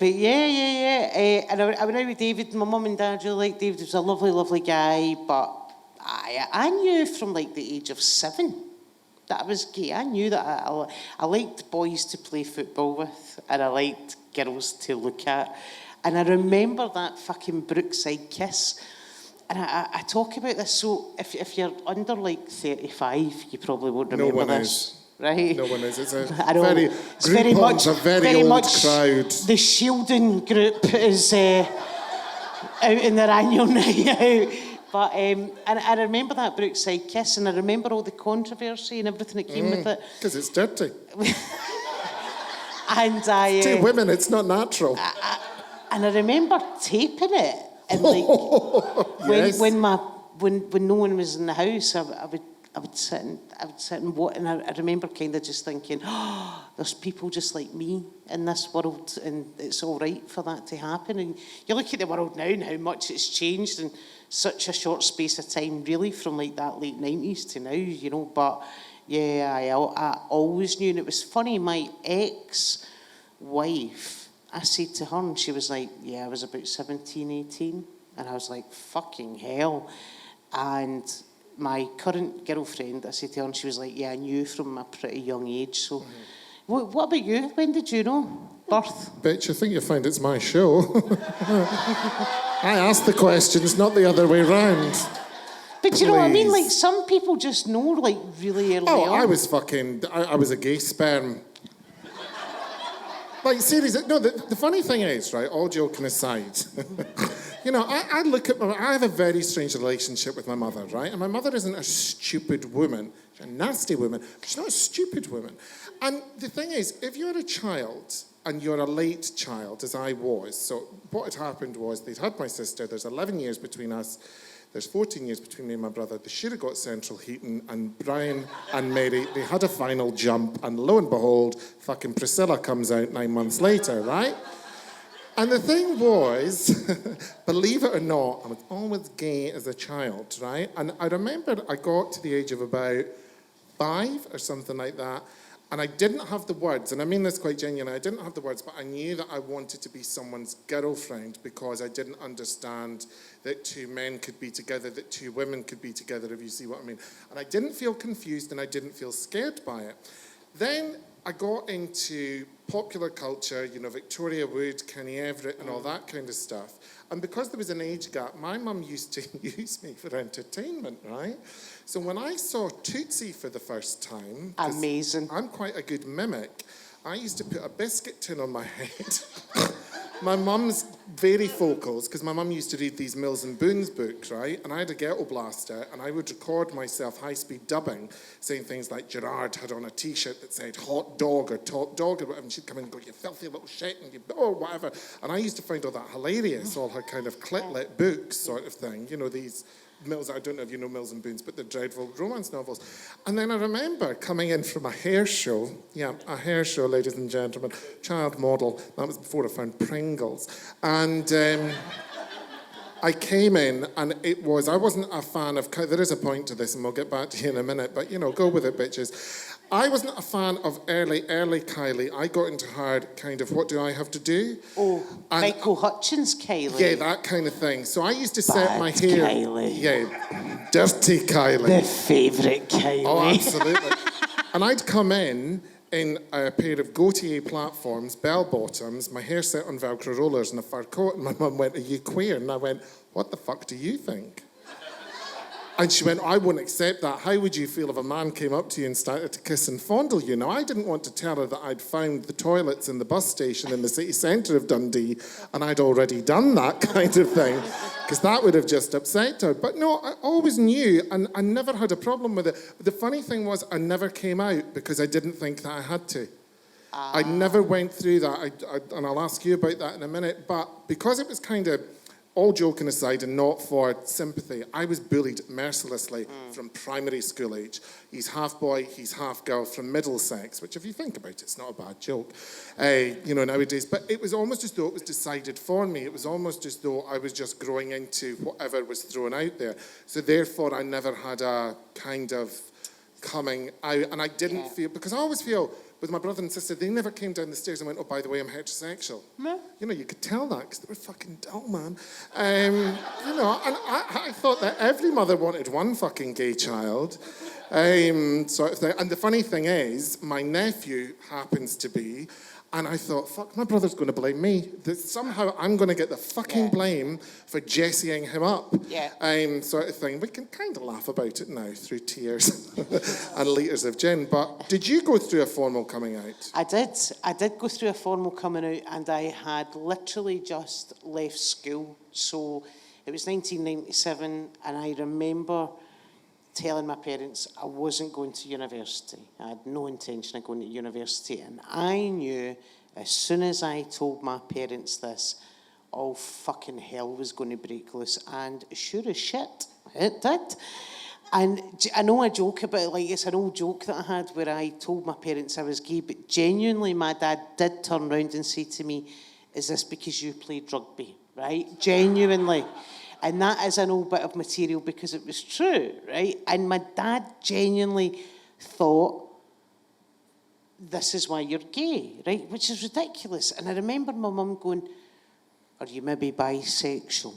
yeah. And I went out with David. My mum and dad really liked David. He was a lovely, lovely guy. But I knew from like the age of 7 that I was gay. I knew that I liked boys to play football with. And I liked girls to look at. And I remember that fucking Brookside kiss. And I talk about this, so if you're under like 35, you probably won't remember this. Right? No one is. It's a very much a very old crowd. The Shielding group is out in their annual night out. But and I remember that Brookside kiss, and I remember all the controversy and everything that came with it. Because it's dirty. And Two women, it's not natural. And I remember taping it. And like yes. when no one was in the house, I would sit and watch, and I remember kind of just thinking, oh, there's people just like me in this world, and it's all right for that to happen. And you look at the world now and how much it's changed in such a short space of time, really, from like that late 90s to now, you know. But yeah, I always knew, and it was funny. My ex-wife, I said to her, and she was like, yeah, I was about 17, 18. And I was like, fucking hell. And my current girlfriend, I said to her, and she was like, yeah, I knew from a pretty young age. So what about you? When did you know? Birth? Bitch, I think you'll find it's my show. I asked the questions, not the other way round. But you know what I mean? Like, some people just know, like, really early on. I was a gay sperm. Like, seriously, no, the funny thing is, right, all joking aside, you know, I look at I have a very strange relationship with my mother, right? And my mother isn't a stupid woman. She's a nasty woman. She's not a stupid woman. And the thing is, if you're a child and you're a late child, as I was, so what had happened was they'd had my sister, there's 11 years between us, there's 14 years between me and my brother. They should have got central heating, and Brian and Mary, they had a final jump, and lo and behold, fucking Priscilla comes out 9 months later, right? And the thing was, believe it or not, I was always gay as a child, right? And I remember I got to the age of about 5 or something like that, and I didn't have the words, and I mean this quite genuinely, I didn't have the words, but I knew that I wanted to be someone's girlfriend because I didn't understand that 2 men could be together, that 2 women could be together, if you see what I mean. And I didn't feel confused and I didn't feel scared by it. Then I got into popular culture, you know, Victoria Wood, Kenny Everett and all that kind of stuff. And because there was an age gap, my mum used to use me for entertainment, right? So when I saw Tootsie for the first time... Amazing. I'm quite a good mimic. I used to put a biscuit tin on my head. My mum's very vocals, because my mum used to read these Mills and Boons books, right? And I had a ghetto blaster, and I would record myself high-speed dubbing, saying things like Gerard had on a T-shirt that said hot dog or top dog or whatever, and she'd come in and go, you filthy little shit, and you, or whatever. And I used to find all that hilarious, all her kind of clit-lit books sort of thing, you know, these Mills, I don't know if you know Mills and Boons, but they're dreadful romance novels. And then I remember coming in from a hair show. Yeah, a hair show, ladies and gentlemen. Child model. That was before I found Pringles. And I came in and I wasn't a fan of, there is a point to this and we'll get back to you in a minute, but go with it, bitches. I wasn't a fan of early Kylie. I got into hard kind of, what do I have to do? Oh, and Michael Hutchins Kylie. Yeah, that kind of thing. So I used to set my hair. Kylie. Yeah, dirty Kylie. The favourite Kylie. Oh, absolutely. And I'd come in a pair of Gautier platforms, bell bottoms, my hair set on Velcro rollers and a fur coat, and my mum went, "Are you queer?" And I went, "What the fuck do you think?" And she went, "I wouldn't accept that. How would you feel if a man came up to you and started to kiss and fondle you?" Now, I didn't want to tell her that I'd found the toilets in the bus station in the city centre of Dundee and I'd already done that kind of thing, because that would have just upset her. But no, I always knew, and I never had a problem with it. But the funny thing was, I never came out because I didn't think that I had to. I never went through that, and I'll ask you about that in a minute. But because it was kind of, all joking aside and not for sympathy, I was bullied mercilessly from primary school age. He's half boy, he's half girl from Middlesex, which if you think about it, it's not a bad joke, nowadays. But it was almost as though it was decided for me. It was almost as though I was just growing into whatever was thrown out there. So therefore, I never had a kind of coming out. And I didn't feel, because I always feel, with my brother and sister, they never came down the stairs and went, "Oh, by the way, I'm heterosexual." No. You could tell that because they were fucking dull, man. And I thought that every mother wanted one fucking gay child, sort of thing. And the funny thing is, my nephew happens to be, and I thought, fuck, my brother's going to blame me. That somehow I'm going to get the fucking blame for jessying him up, sort of thing. We can kind of laugh about it now through tears and litres of gin. But did you go through a formal coming out? I did. I did go through a formal coming out, and I had literally just left school. So it was 1997, and I remember telling my parents I wasn't going to university. I had no intention of going to university, and I knew as soon as I told my parents this, all fucking hell was going to break loose, and sure as shit, it did. And I know I joke about it, like it's an old joke that I had where I told my parents I was gay, but genuinely my dad did turn round and say to me, "Is this because you played rugby?" Right? Genuinely. And that is an old bit of material because it was true, right? And my dad genuinely thought, "This is why you're gay," right? Which is ridiculous. And I remember my mum going, "Are you maybe bisexual?"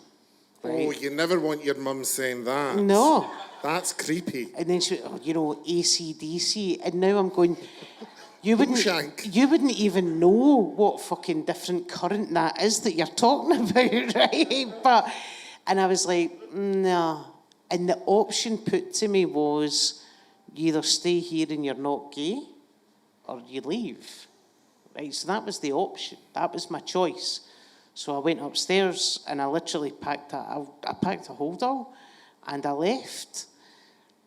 Right? Oh, you never want your mum saying that. No. That's creepy. And then she went, AC/DC. And now I'm going, you wouldn't even know what fucking different current that is that you're talking about, right? And I was like, nah. And the option put to me was, you either stay here and you're not gay, or you leave. Right? So that was the option. That was my choice. So I went upstairs and I literally packed a holdall and I left.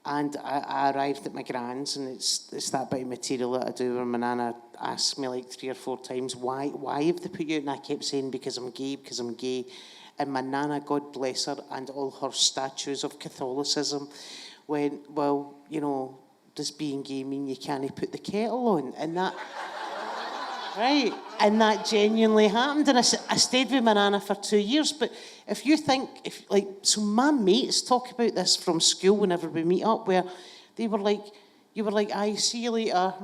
And I arrived at my gran's, and it's that bit of material that I do where my nana asked me like 3 or 4 times, why have they put you out? And I kept saying, because I'm gay. And my nana, God bless her, and all her statues of Catholicism went, "Well, does being gay mean you can't put the kettle on?" And that, right? And that genuinely happened. And I stayed with my nana for 2 years. But if you think, so my mates talk about this from school whenever we meet up, where they were like, you were like, "I see you later,"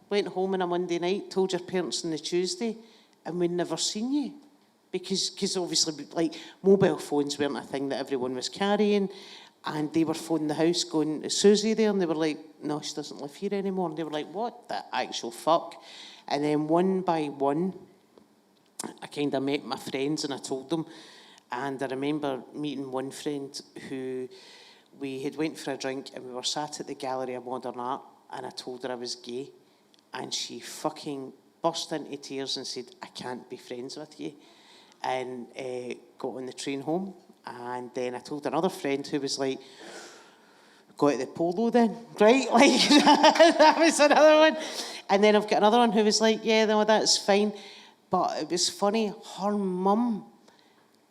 went home on a Monday night, told your parents on the Tuesday, and we'd never seen you. Because obviously, like, mobile phones weren't a thing that everyone was carrying, and they were phoning the house going, "Is Susie there?" And they were like, "No, she doesn't live here anymore." And they were like, "What the actual fuck?" And then one by one, I kind of met my friends and I told them. And I remember meeting one friend who we had went for a drink and we were sat at the Gallery of Modern Art, and I told her I was gay, and she fucking burst into tears and said, "I can't be friends with you." And got on the train home. And then I told another friend who was like, "Go at the polo then," right? Like, that was another one. And then I've got another one who was like, "Yeah, no, that's fine." But it was funny, her mum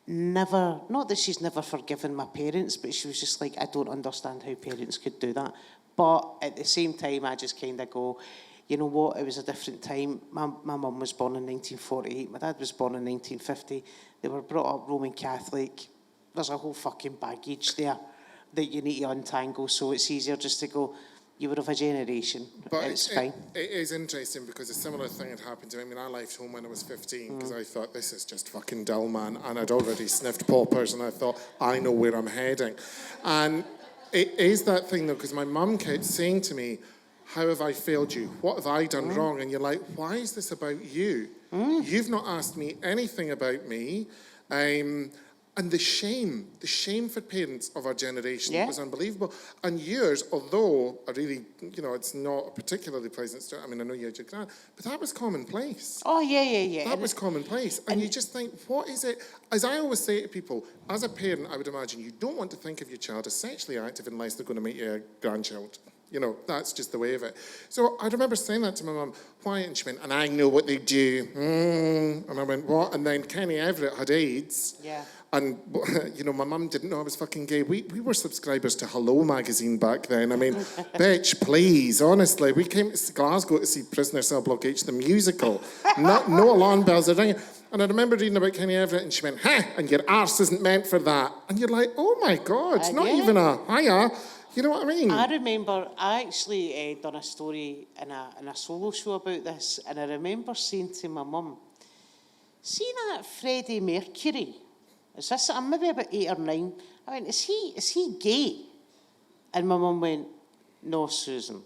never, not that she's never forgiven my parents, but she was just like, I don't understand how parents could do that. But at the same time, I just kind of go, you know what, it was a different time. My mum was born in 1948, my dad was born in 1950. They were brought up Roman Catholic. There's a whole fucking baggage there that you need to untangle, so it's easier just to go, you were of a generation, But it's fine. It is interesting because a similar thing had happened to me. I mean, I left home when I was 15 because I thought, this is just fucking dull, man. And I'd already sniffed poppers and I thought, I know where I'm heading. And it is that thing, though, because my mum kept saying to me, how have I failed you? What have I done wrong? And you're like, why is this about you? You've not asked me anything about me. And the shame for parents of our generation was unbelievable. And yours, although I really, you know, it's not a particularly pleasant story. I mean, I know you had your grand, but that was commonplace. Oh, yeah. That was commonplace. And you just think, what is it? As I always say to people, as a parent, I would imagine you don't want to think of your child as sexually active unless they're going to make you a grandchild. You know, that's just the way of it. So I remember saying that to my mum, why? And she went, and I know what they do. And I went, what? And then Kenny Everett had AIDS. Yeah. And, you know, my mum didn't know I was fucking gay. We were subscribers to Hello magazine back then. I mean, bitch, please, honestly. We came to Glasgow to see Prisoner Cell Block H, the musical. No alarm bells are ringing. And I remember reading about Kenny Everett, and she went, and your arse isn't meant for that. And you're like, oh my God, not even a hiya. You know what I mean? I remember, I actually done a story in a solo show about this, and I remember saying to my mum, see that Freddie Mercury? Is this, I'm maybe about 8 or 9. I went, is he gay? And my mum went, no, Susan,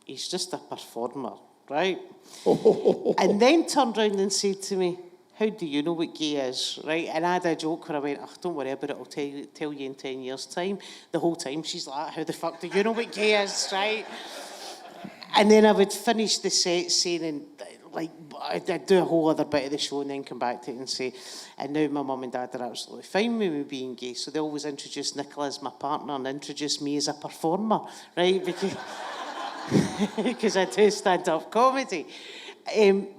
he's just a performer, right? And then turned round and said to me, how do you know what gay is, right? And I had a joke where I went, don't worry about it, I'll tell you in 10 years' time. The whole time she's like, how the fuck do you know what gay is, right? And then I would finish the set saying, and like, I'd do a whole other bit of the show and then come back to it and say, and now my mum and dad are absolutely fine with me being gay, so they always introduce Nicola as my partner and introduce me as a performer, right? Because I do stand-up comedy.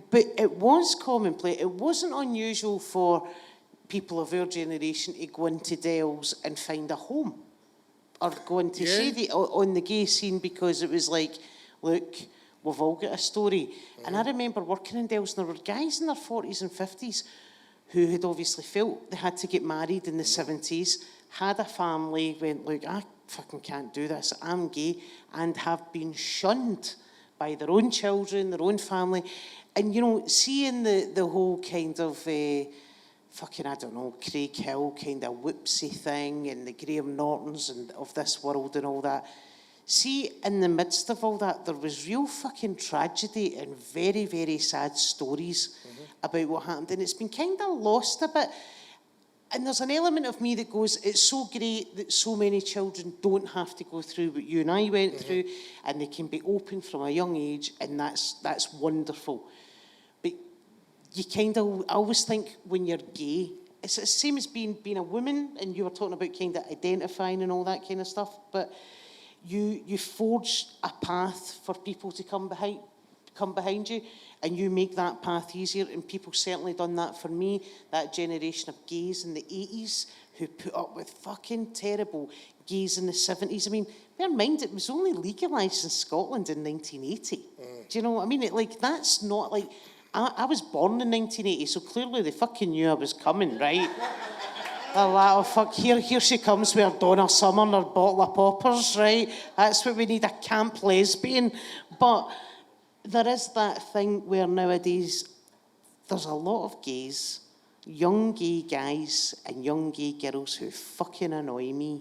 But it was commonplace. It wasn't unusual for people of our generation to go into Dells and find a home or go into Shady on the gay scene, because it was like, look, we've all got a story. And I remember working in Dells, and there were guys in their 40s and 50s who had obviously felt they had to get married in the 70s, had a family, went, look, I fucking can't do this, I'm gay, and have been shunned by their own children, their own family. And, you know, seeing the whole kind of fucking, I don't know, Craig Hill kind of whoopsie thing and the Graham Nortons and of this world and all that. See, in the midst of all that, there was real fucking tragedy and very, very sad stories about what happened. And it's been kind of lost a bit. And there's an element of me that goes, it's so great that so many children don't have to go through what you and I went through, and they can be open from a young age, and that's wonderful. But you kind of, I always think when you're gay, it's the same as being a woman, and you were talking about kind of identifying and all that kind of stuff, but you forge a path for people to come behind you, and you make that path easier, and people certainly done that for me, that generation of gays in the 80s who put up with fucking terrible gays in the 70s. I mean, bear in mind, it was only legalised in Scotland in 1980. Do you know what I mean? That's not like, I was born in 1980, so clearly they fucking knew I was coming, right? A lot of fuck, here she comes with her Donna Summer and her bottle of poppers, right? That's what we need, a camp lesbian. But there is that thing where nowadays there's a lot of gays, young gay guys and young gay girls who fucking annoy me.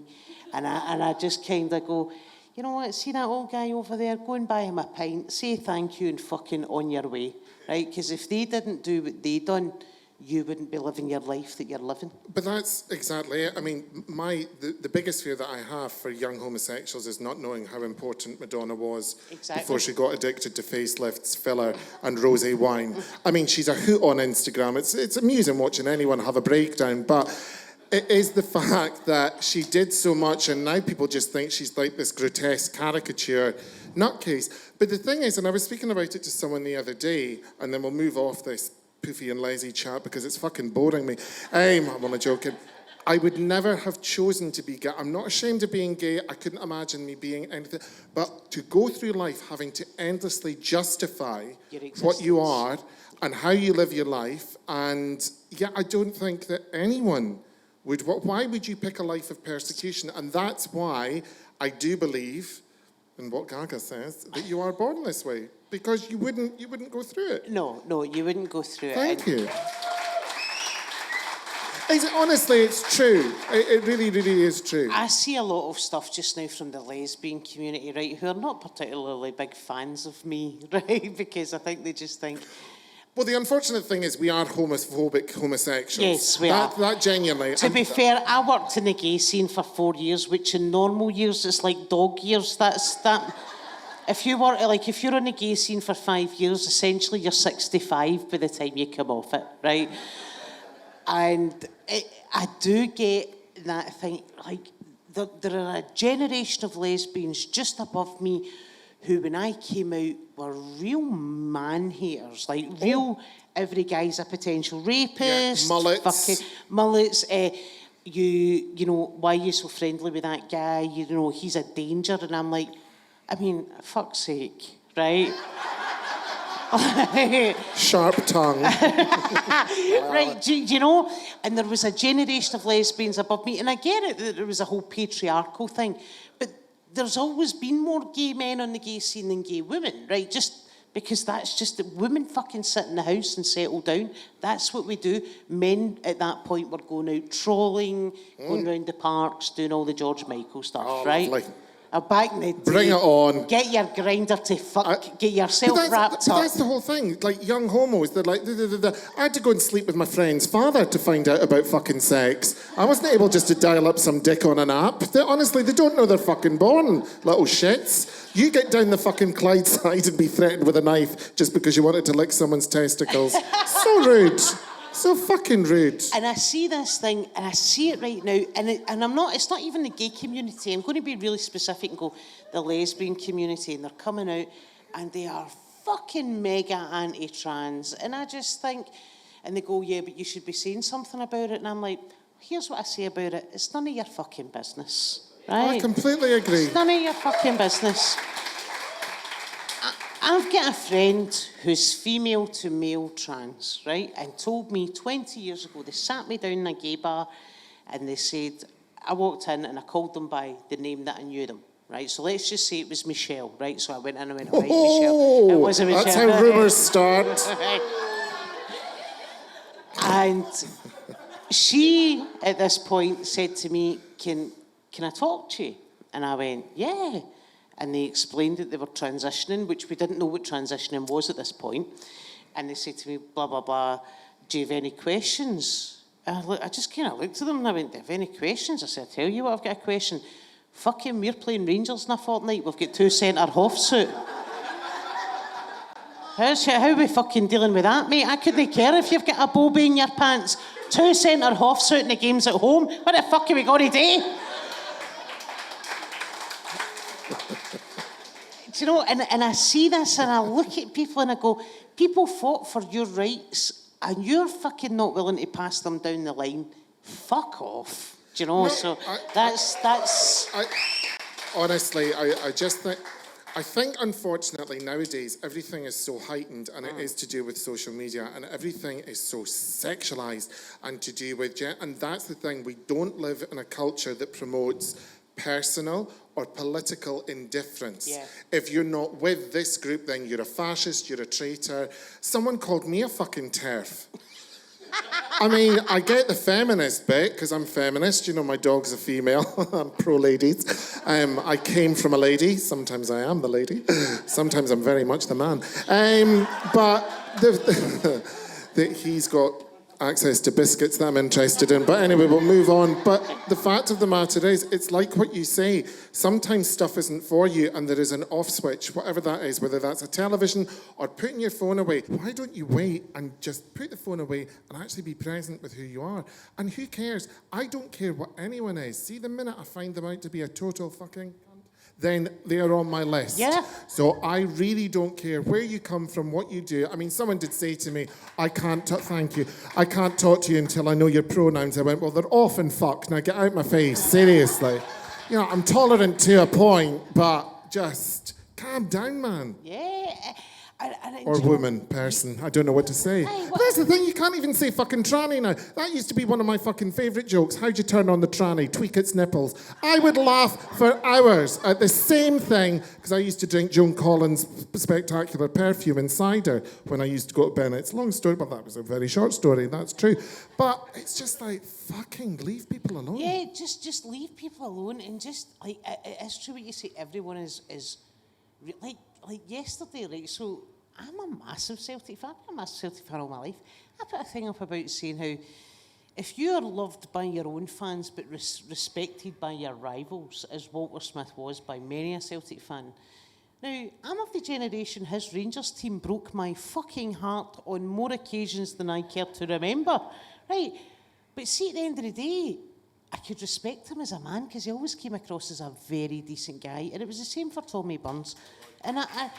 And I just kind of go, you know what, see that old guy over there, go and buy him a pint, say thank you and fucking on your way, right? Because if they didn't do what they done, you wouldn't be living your life that you're living. But that's exactly it. I mean, the biggest fear that I have for young homosexuals is not knowing how important Madonna was before she got addicted to facelifts, filler, and rosé wine. I mean, she's a hoot on Instagram. It's amusing watching anyone have a breakdown, but it is the fact that she did so much, and now people just think she's like this grotesque caricature nutcase. But the thing is, and I was speaking about it to someone the other day, and then we'll move off this poofy and lazy chat because it's fucking boring me. I'm only joking. I would never have chosen to be gay. I'm not ashamed of being gay. I couldn't imagine me being anything. But to go through life having to endlessly justify what you are and how you live your life, and yeah, I don't think that anyone would. Why would you pick a life of persecution? And that's why I do believe, in what Gaga says, that you are born this way, because you wouldn't go through it. No, you wouldn't go through it. Thank you. Honestly, it's true. It really, really is true. I see a lot of stuff just now from the lesbian community, right, who are not particularly big fans of me, right, because I think they just think... Well, the unfortunate thing is we are homophobic homosexuals. Yes, we are. That genuinely... To be fair, I worked in the gay scene for 4 years, which in normal years is like dog years. That's that... If you're in the gay scene for 5 years, essentially you're 65 by the time you come off it, right? And I do get that thing, like, there are a generation of lesbians just above me who, when I came out, were real man-haters, like real, every guy's a potential rapist. Yeah, mullets. Fucking mullets. You know, why are you so friendly with that guy? You know, he's a danger. And I'm like, I mean, fuck's sake, right? Sharp tongue. Right, do you know? And there was a generation of lesbians above me, and I get it that there was a whole patriarchal thing, but there's always been more gay men on the gay scene than gay women, right? Just because that's just that women fucking sit in the house and settle down. That's what we do. Men at that point were going out trolling, going round the parks, doing all the George Michael stuff, right? Lovely. Back in the day, Bring it on. Get your grinder to fuck, get yourself wrapped up. That's the whole thing. Like, young homos, they're like... I had to go and sleep with my friend's father to find out about fucking sex. I wasn't able just to dial up some dick on an app. Honestly, they don't know they're fucking born, little shits. You get down the fucking Clydeside and be threatened with a knife just because you wanted to lick someone's testicles. So rude. So fucking rude. And I see this thing, and I see it right now, and I'm not, it's not even the gay community. I'm going to be really specific and go, the lesbian community, and they're coming out, and they are fucking mega anti-trans. And I just think, and they go, yeah, but you should be saying something about it. And I'm like, here's what I say about it. It's none of your fucking business, right? I completely agree. It's none of your fucking business. I've got a friend who's female to male trans, right? And told me 20 years ago, they sat me down in a gay bar and they said, I walked in and I called them by the name that I knew them, right? So let's just say it was Michelle, right? So I went in and I went, all right, Michelle. It was a Michelle. That's how rumours start. And she, at this point, said to me, can I talk to you? And I went, yeah. And they explained that they were transitioning, which we didn't know what transitioning was at this point. And they said to me, blah, blah, blah, do you have any questions? And I just kind of looked at them and I went, do you have any questions? I said, I tell you what, I've got a question. Fucking, we're playing Rangers in a fortnight. We've got 2 centre-half suit. How are we fucking dealing with that, mate? I couldn't care if you've got a bobby in your pants. 2 centre-half suit and the game's at home. What the fuck are we going to do? Do you know, and I see this and I look at people and I go, people fought for your rights and you're fucking not willing to pass them down the line. Fuck off. Do you know, No, so that's... Honestly, I think, unfortunately, nowadays, everything is so heightened, and it is to do with social media, and everything is so sexualised, and to do with... And that's the thing, we don't live in a culture that promotes personal or political indifference. Yeah. If you're not with this group, then you're a fascist, you're a traitor. Someone called me a fucking TERF. I mean, I get the feminist bit, because I'm feminist. You know, my dog's a female. I'm pro-ladies. I came from a lady. Sometimes I am the lady. Sometimes I'm very much the man. But he's got access to biscuits that I'm interested in. But anyway, we'll move on. But the fact of the matter is, it's like what you say. Sometimes stuff isn't for you and there is an off switch, whatever that is, whether that's a television or putting your phone away. Why don't you wait and just put the phone away and actually be present with who you are? And who cares? I don't care what anyone is. See, the minute I find them out to be a total fucking cunt, then they are on my list. Yeah. So I really don't care where you come from, what you do. I mean, someone did say to me, thank you, I can't talk to you until I know your pronouns. I went, well, they're off and fuck. Now get out my face, seriously. You know, I'm tolerant to a point, but just calm down, man. Yeah. Or woman, person. I don't know what to say. But that's the thing, you can't even say fucking tranny now. That used to be one of my fucking favourite jokes. How'd you turn on the tranny? Tweak its nipples. I would laugh for hours at the same thing, because I used to drink Joan Collins' spectacular perfume and cider when I used to go to Bennett's. Long story, but that was a very short story, that's true. But it's just like, fucking leave people alone. Yeah, just leave people alone, and just, like, it's true what you say, everyone is like yesterday, right, so I'm a massive Celtic fan. I'm a massive Celtic fan all my life. I put a thing up about saying how if you are loved by your own fans but respected by your rivals, as Walter Smith was by many a Celtic fan. Now, I'm of the generation his Rangers team broke my fucking heart on more occasions than I care to remember, right? But see, at the end of the day, I could respect him as a man because he always came across as a very decent guy, and it was the same for Tommy Burns. And I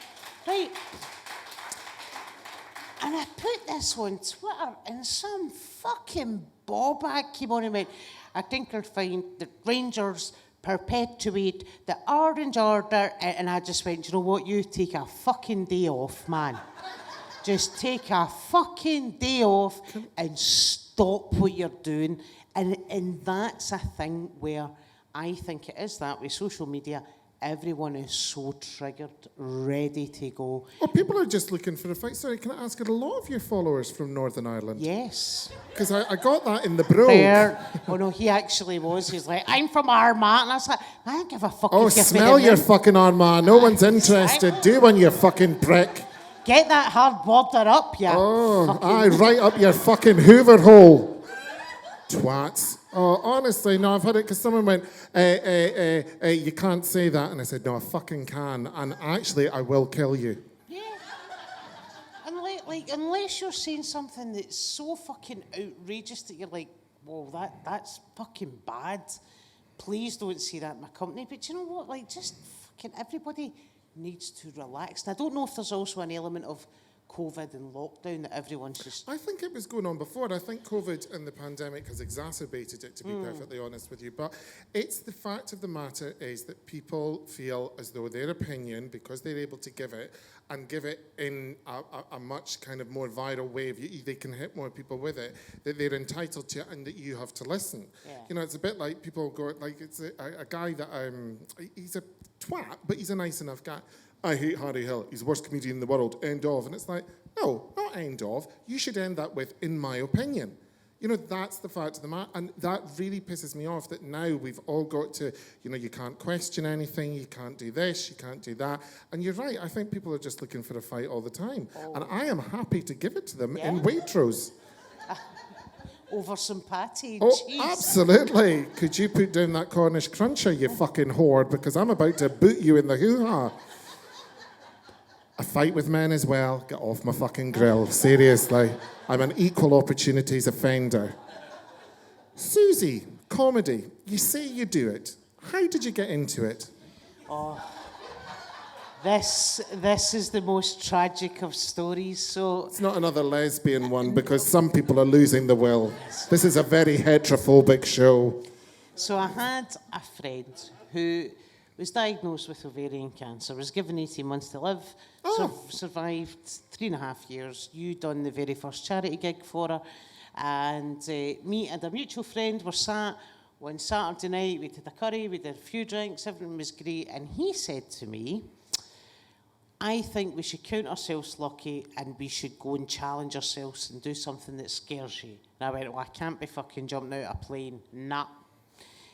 put this on Twitter, and some fucking ballbag came on and went, I think you'll find that Rangers perpetuate the Orange Order, and I just went, you know what, you take a fucking day off, man. Just take a fucking day off and stop what you're doing. And that's a thing where I think it is that with social media, everyone is so triggered, ready to go. Well, people are just looking for a fight. Sorry, can I ask, are a lot of your followers from Northern Ireland? Yes. Because I got that in the brogue. Oh, no, he actually was. He's like, I'm from Armagh. And I was like, I don't give a fuck. Oh, smell your fucking Armagh. No one's interested. Do one, you fucking prick. Get that hard border up, yeah. Oh, aye, right up your fucking Hoover hole. Twats. Oh, honestly, no, I've had it because someone went, you can't say that. And I said, no, I fucking can. And actually, I will kill you. Yeah. And like unless you're saying something that's so fucking outrageous that you're like, whoa, that's fucking bad. Please don't say that in my company. But you know what? Like, just fucking everybody needs to relax. And I don't know if there's also an element of COVID and lockdown that everyone's just... I think it was going on before. I think COVID and the pandemic has exacerbated it, to be perfectly honest with you. But it's the fact of the matter is that people feel as though their opinion, because they're able to give it, and give it in a much kind of more viral way, they can hit more people with it, that they're entitled to it and that you have to listen. Yeah. You know, it's a bit like people go, like, it's a guy that, he's a twat, but he's a nice enough guy. I hate Harry Hill. He's the worst comedian in the world. End of. And it's like, no, not end of. You should end that with, in my opinion. You know, that's the fact of the matter. And that really pisses me off that now we've all got to, you know, you can't question anything. You can't do this. You can't do that. And you're right. I think people are just looking for a fight all the time. Oh. And I am happy to give it to them in Waitrose. Over some patty. Oh, jeez. Absolutely. Could you put down that Cornish cruncher, you fucking whore, because I'm about to boot you in the hoo-ha. I fight with men as well. Get off my fucking grill. Seriously. I'm an equal opportunities offender. Susie, comedy. You say you do it. How did you get into it? Oh, this is the most tragic of stories. So it's not another lesbian one because some people are losing the will. This is a very heterophobic show. So I had a friend who was diagnosed with ovarian cancer, was given 18 months to live, survived 3.5 years. You done the very first charity gig for her. And me and a mutual friend were sat one Saturday night, we did a curry, we did a few drinks, everything was great. And he said to me, I think we should count ourselves lucky and we should go and challenge ourselves and do something that scares you. And I went, well, I can't be fucking jumping out of a plane. Nah.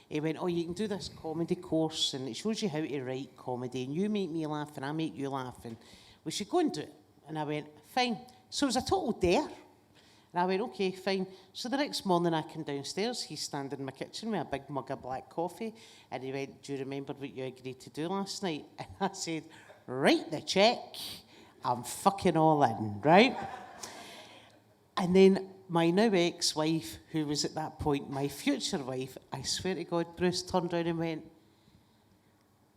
He went, oh, you can do this comedy course and it shows you how to write comedy and you make me laugh and I make you laugh and we should go and do it. And I went, fine. So it was a total dare. And I went, okay, fine. So the next morning I come downstairs, he's standing in my kitchen with a big mug of black coffee and he went, do you remember what you agreed to do last night? And I said, write the check, I'm fucking all in, right? And then my now ex-wife, who was at that point my future wife, I swear to God, Bruce turned around and went,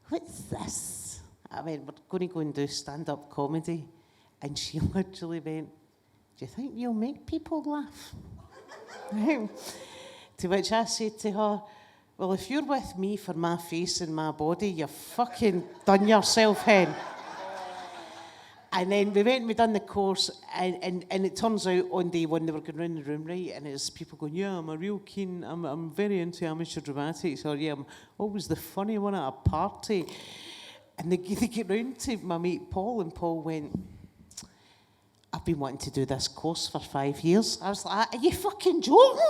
what's this? I went, we're going to go and do stand-up comedy. And she literally went, do you think you'll make people laugh? Right? To which I said to her, well, if you're with me for my face and my body, you've fucking done yourself, hen. And then we went and we done the course, and it turns out on day one they were going round the room, right? And it's people going, yeah, I'm very into amateur dramatics, or yeah, I'm always the funny one at a party. And they get round to my mate Paul, and Paul went, I've been wanting to do this course for 5 years. I was like, are you fucking joking?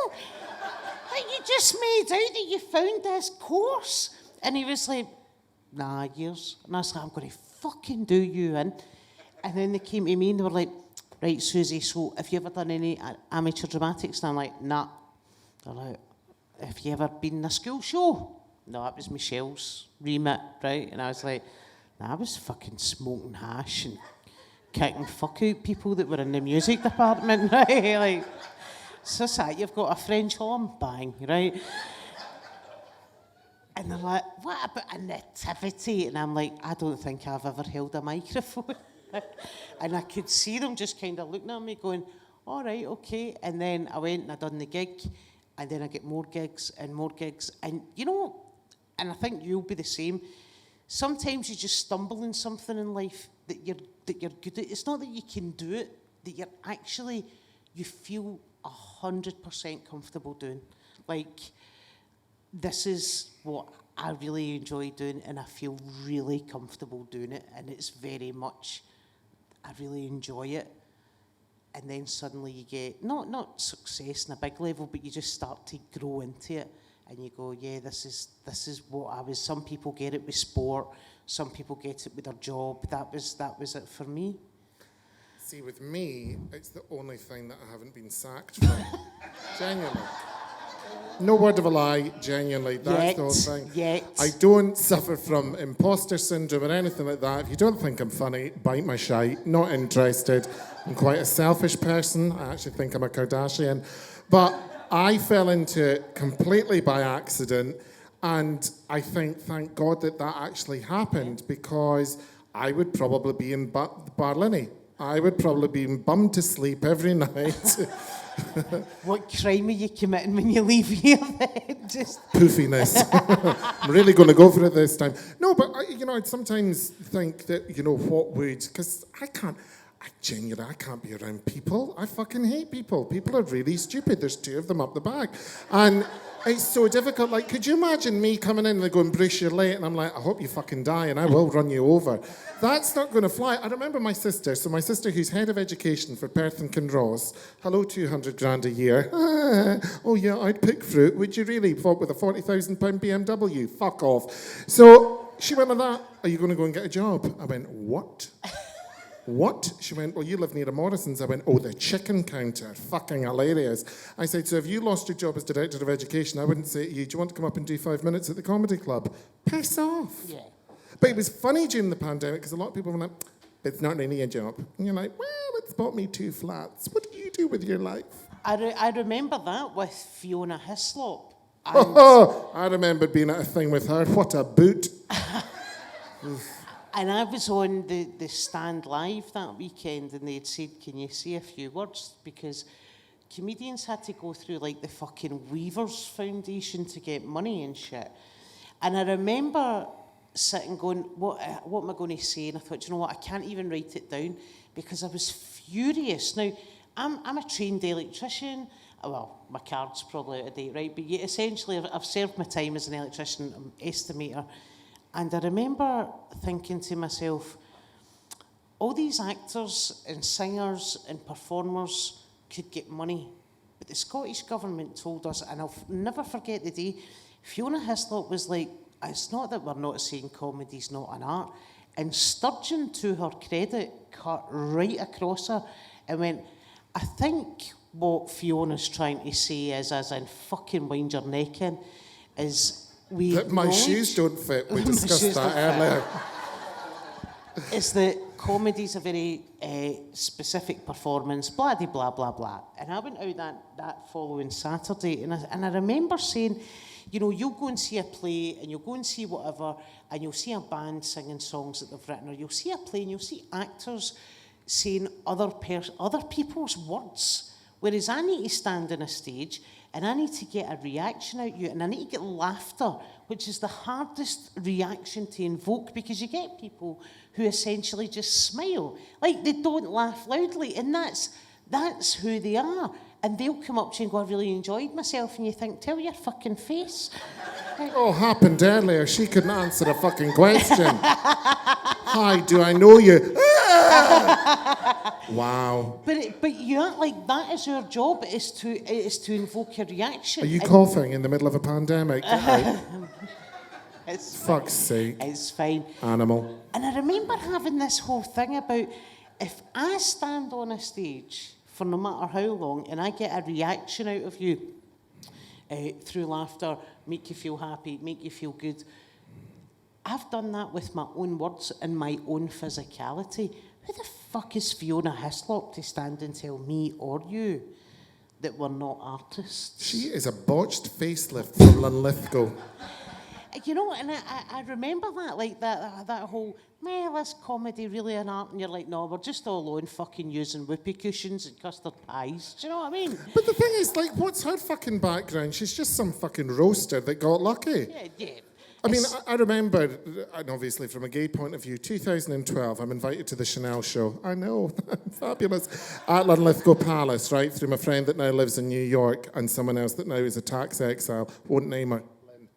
Like, you just made out that you found this course. And he was like, nah, years. And I was like, I'm going to fucking do you in. And then they came to me and they were like, right, Susie, so have you ever done any amateur dramatics? And I'm like, nah. They're like, have you ever been in a school show? No, that was Michelle's remit, right? And I was like, nah, I was fucking smoking hash and kicking fuck out people that were in the music department, right? Like, so sad, you've got a French horn, bang, right? And they're like, what about a nativity? And I'm like, I don't think I've ever held a microphone. And I could see them just kind of looking at me going, all right, okay. And then I went and I done the gig, and then I get more gigs. And you know, and I think you'll be the same. Sometimes you just stumble in something in life that you're good at. It's not that you can do it, that you feel 100% comfortable doing. Like, this is what I really enjoy doing, and I feel really comfortable doing it, and it's very much, I really enjoy it. And then suddenly you get, not success on a big level, but you just start to grow into it, and you go, yeah, this is what I was. Some people get it with sport, some people get it with their job. That was it for me. See, with me, it's the only thing that I haven't been sacked from. Genuinely. No word of a lie, genuinely. That's the whole thing. I don't suffer from imposter syndrome or anything like that. If you don't think I'm funny, bite my shite. Not interested. I'm quite a selfish person. I actually think I'm a Kardashian. But I fell into it completely by accident. And I think, thank God that actually happened, because I would probably be in Barlinnie. I would probably be bummed to sleep every night. What crime are you committing when you leave here then? Just poofiness. I'm really going to go for it this time. No, but I'd sometimes think that, what would, because I can't be around people. I fucking hate people. People are really stupid. There's 2 of them up the back. And it's so difficult. Like, could you imagine me coming in and they're going, Bruce, you're late? And I'm like, I hope you fucking die and I will run you over. That's not going to fly. I remember my sister. So my sister, who's head of education for Perth and Kinross, hello, 200 grand a year. Oh yeah, I'd pick fruit. Would you really? Fought with a £40,000 BMW. Fuck off. So she went like that. Are you going to go and get a job? I went, what? What? She went, well, you live near a Morrison's. I went, oh, the chicken counter. Fucking hilarious. I said, so if you lost your job as Director of Education, I wouldn't say to you, do you want to come up and do 5 minutes at the comedy club? Piss off. Yeah. But it was funny during the pandemic because a lot of people were like, it's not really a job. And you're like, well, it's bought me 2 flats. What do you do with your life? I remember that with Fiona Hislop. I remember being at a thing with her. What a boot. And I was on the stand live that weekend, and they'd said, can you say a few words? Because comedians had to go through like the fucking Weavers Foundation to get money and shit. And I remember sitting going, what am I going to say? And I thought, you know what, I can't even write it down because I was furious. Now, I'm a trained electrician. Well, my card's probably out of date, right? But yeah, essentially, I've served my time as an electrician, estimator. And I remember thinking to myself, all these actors and singers and performers could get money. But the Scottish Government told us, and I'll never forget the day, Fiona Hislop was like, it's not that we're not saying comedy's not an art. And Sturgeon, to her credit, cut right across her and went, I think what Fiona's trying to say is, as in fucking wind your neck in, is... My shoes don't fit. We discussed that earlier. It's that comedy's a very specific performance, blah, de blah, blah, blah. And I went out that following Saturday, and I remember saying, you know, you'll go and see a play, and you'll go and see whatever, and you'll see a band singing songs that they've written, or you'll see a play, and you'll see actors saying other people's words. Whereas I need to stand on a stage, and I need to get a reaction out of you, and I need to get laughter, which is the hardest reaction to invoke, because you get people who essentially just smile. Like, they don't laugh loudly, and that's who they are. And they'll come up to you and go, I really enjoyed myself, and you think, tell your fucking face. Oh, happened earlier. She couldn't answer a fucking question. Hi, do I know you? Wow. But you act like that is your job, is to invoke your reaction. Are you coughing in the middle of a pandemic? It's Fuck's sake. It's fine. Animal. And I remember having this whole thing about, if I stand on a stage for no matter how long and I get a reaction out of you through laughter, make you feel happy, make you feel good, I've done that with my own words and my own physicality. Who the fuck is Fiona Hislop to stand and tell me or you that we're not artists? She is a botched facelift from Linlithgow. You know, and I remember that, like that whole, this comedy really an art, and you're like, no, we're just all on fucking using whoopee cushions and custard pies. Do you know what I mean? But the thing is, like, what's her fucking background? She's just some fucking roaster that got lucky. Yeah. I mean, I remember, and obviously from a gay point of view, 2012, I'm invited to the Chanel show. I know, fabulous. At Linlithgow Palace, right, through my friend that now lives in New York and someone else that now is a tax exile, won't name her,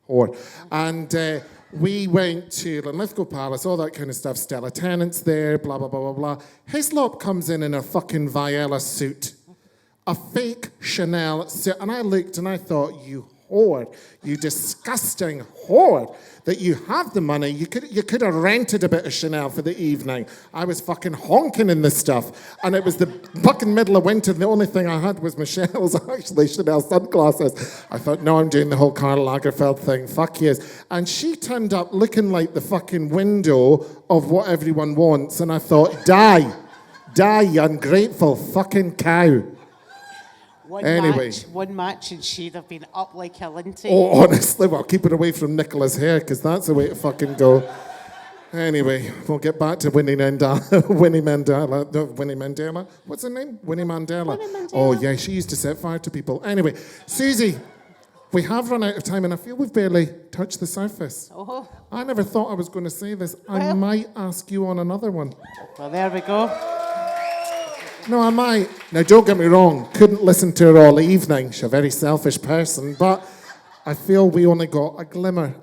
whore. And we went to Linlithgow Palace, all that kind of stuff, Stella Tennant's there, blah, blah, blah, blah, blah. Hislop comes in a fucking Viella suit, a fake Chanel suit, and I looked and I thought, you whore, you disgusting whore, that you have the money. You could have rented a bit of Chanel for the evening. I was fucking honking in this stuff, and it was the fucking middle of winter, and the only thing I had was Michelle's actually Chanel sunglasses. I thought, no, I'm doing the whole Karl Lagerfeld thing, fuck yes. And she turned up looking like the fucking window of what everyone wants, and I thought, die, you ungrateful fucking cow. One match and she'd have been up like a linty. Oh, honestly, well, keep it away from Nicola's hair, because that's the way to fucking go. Anyway, we'll get back to Winnie Mandela. What's her name? Winnie Mandela. Oh, yeah, she used to set fire to people. Anyway, Susie, we have run out of time, and I feel we've barely touched the surface. Oh. I never thought I was going to say this. I might ask you on another one. Well, there we go. No, I might. Now, don't get me wrong. Couldn't listen to her all evening. She's a very selfish person, but I feel we only got a glimmer.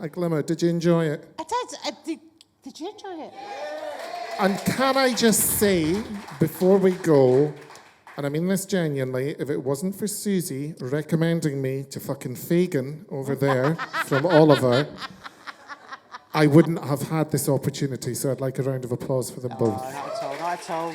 Did you enjoy it? I did. Did you enjoy it? And can I just say, before we go, and I mean this genuinely, if it wasn't for Susie recommending me to fucking Fagin over there from Oliver, I wouldn't have had this opportunity. So I'd like a round of applause for them both. Not at all.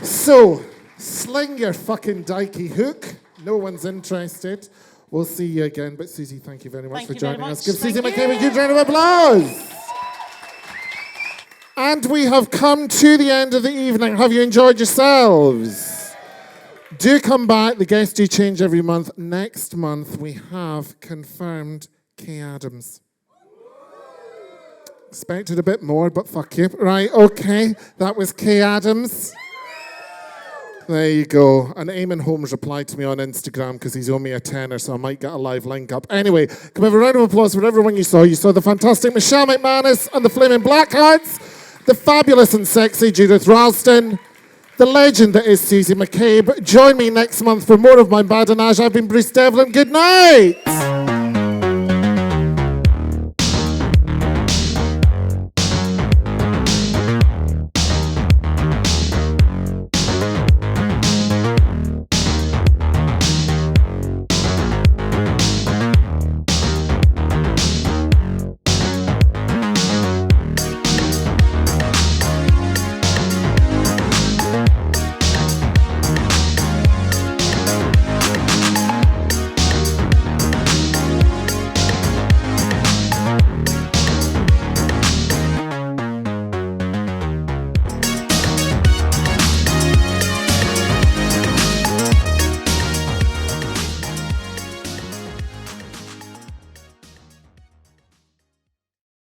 So, sling your fucking dykey hook. No one's interested. We'll see you again. But Susie, thank you very much for joining us. Give Susie McCabe a huge round of applause. And we have come to the end of the evening. Have you enjoyed yourselves? Do come back. The guests do change every month. Next month, we have confirmed Kay Adams. Expected a bit more, but fuck you. Right, okay. That was Kay Adams. There you go. And Eamon Holmes replied to me on Instagram because he's owed me a tenner, so I might get a live link up. Anyway, can we have a round of applause for everyone you saw? You saw the fantastic Michelle McManus and the Flaming Blackhearts, the fabulous and sexy Judith Ralston, the legend that is Susie McCabe. Join me next month for more of my badinage. I've been Bruce Devlin. Good night.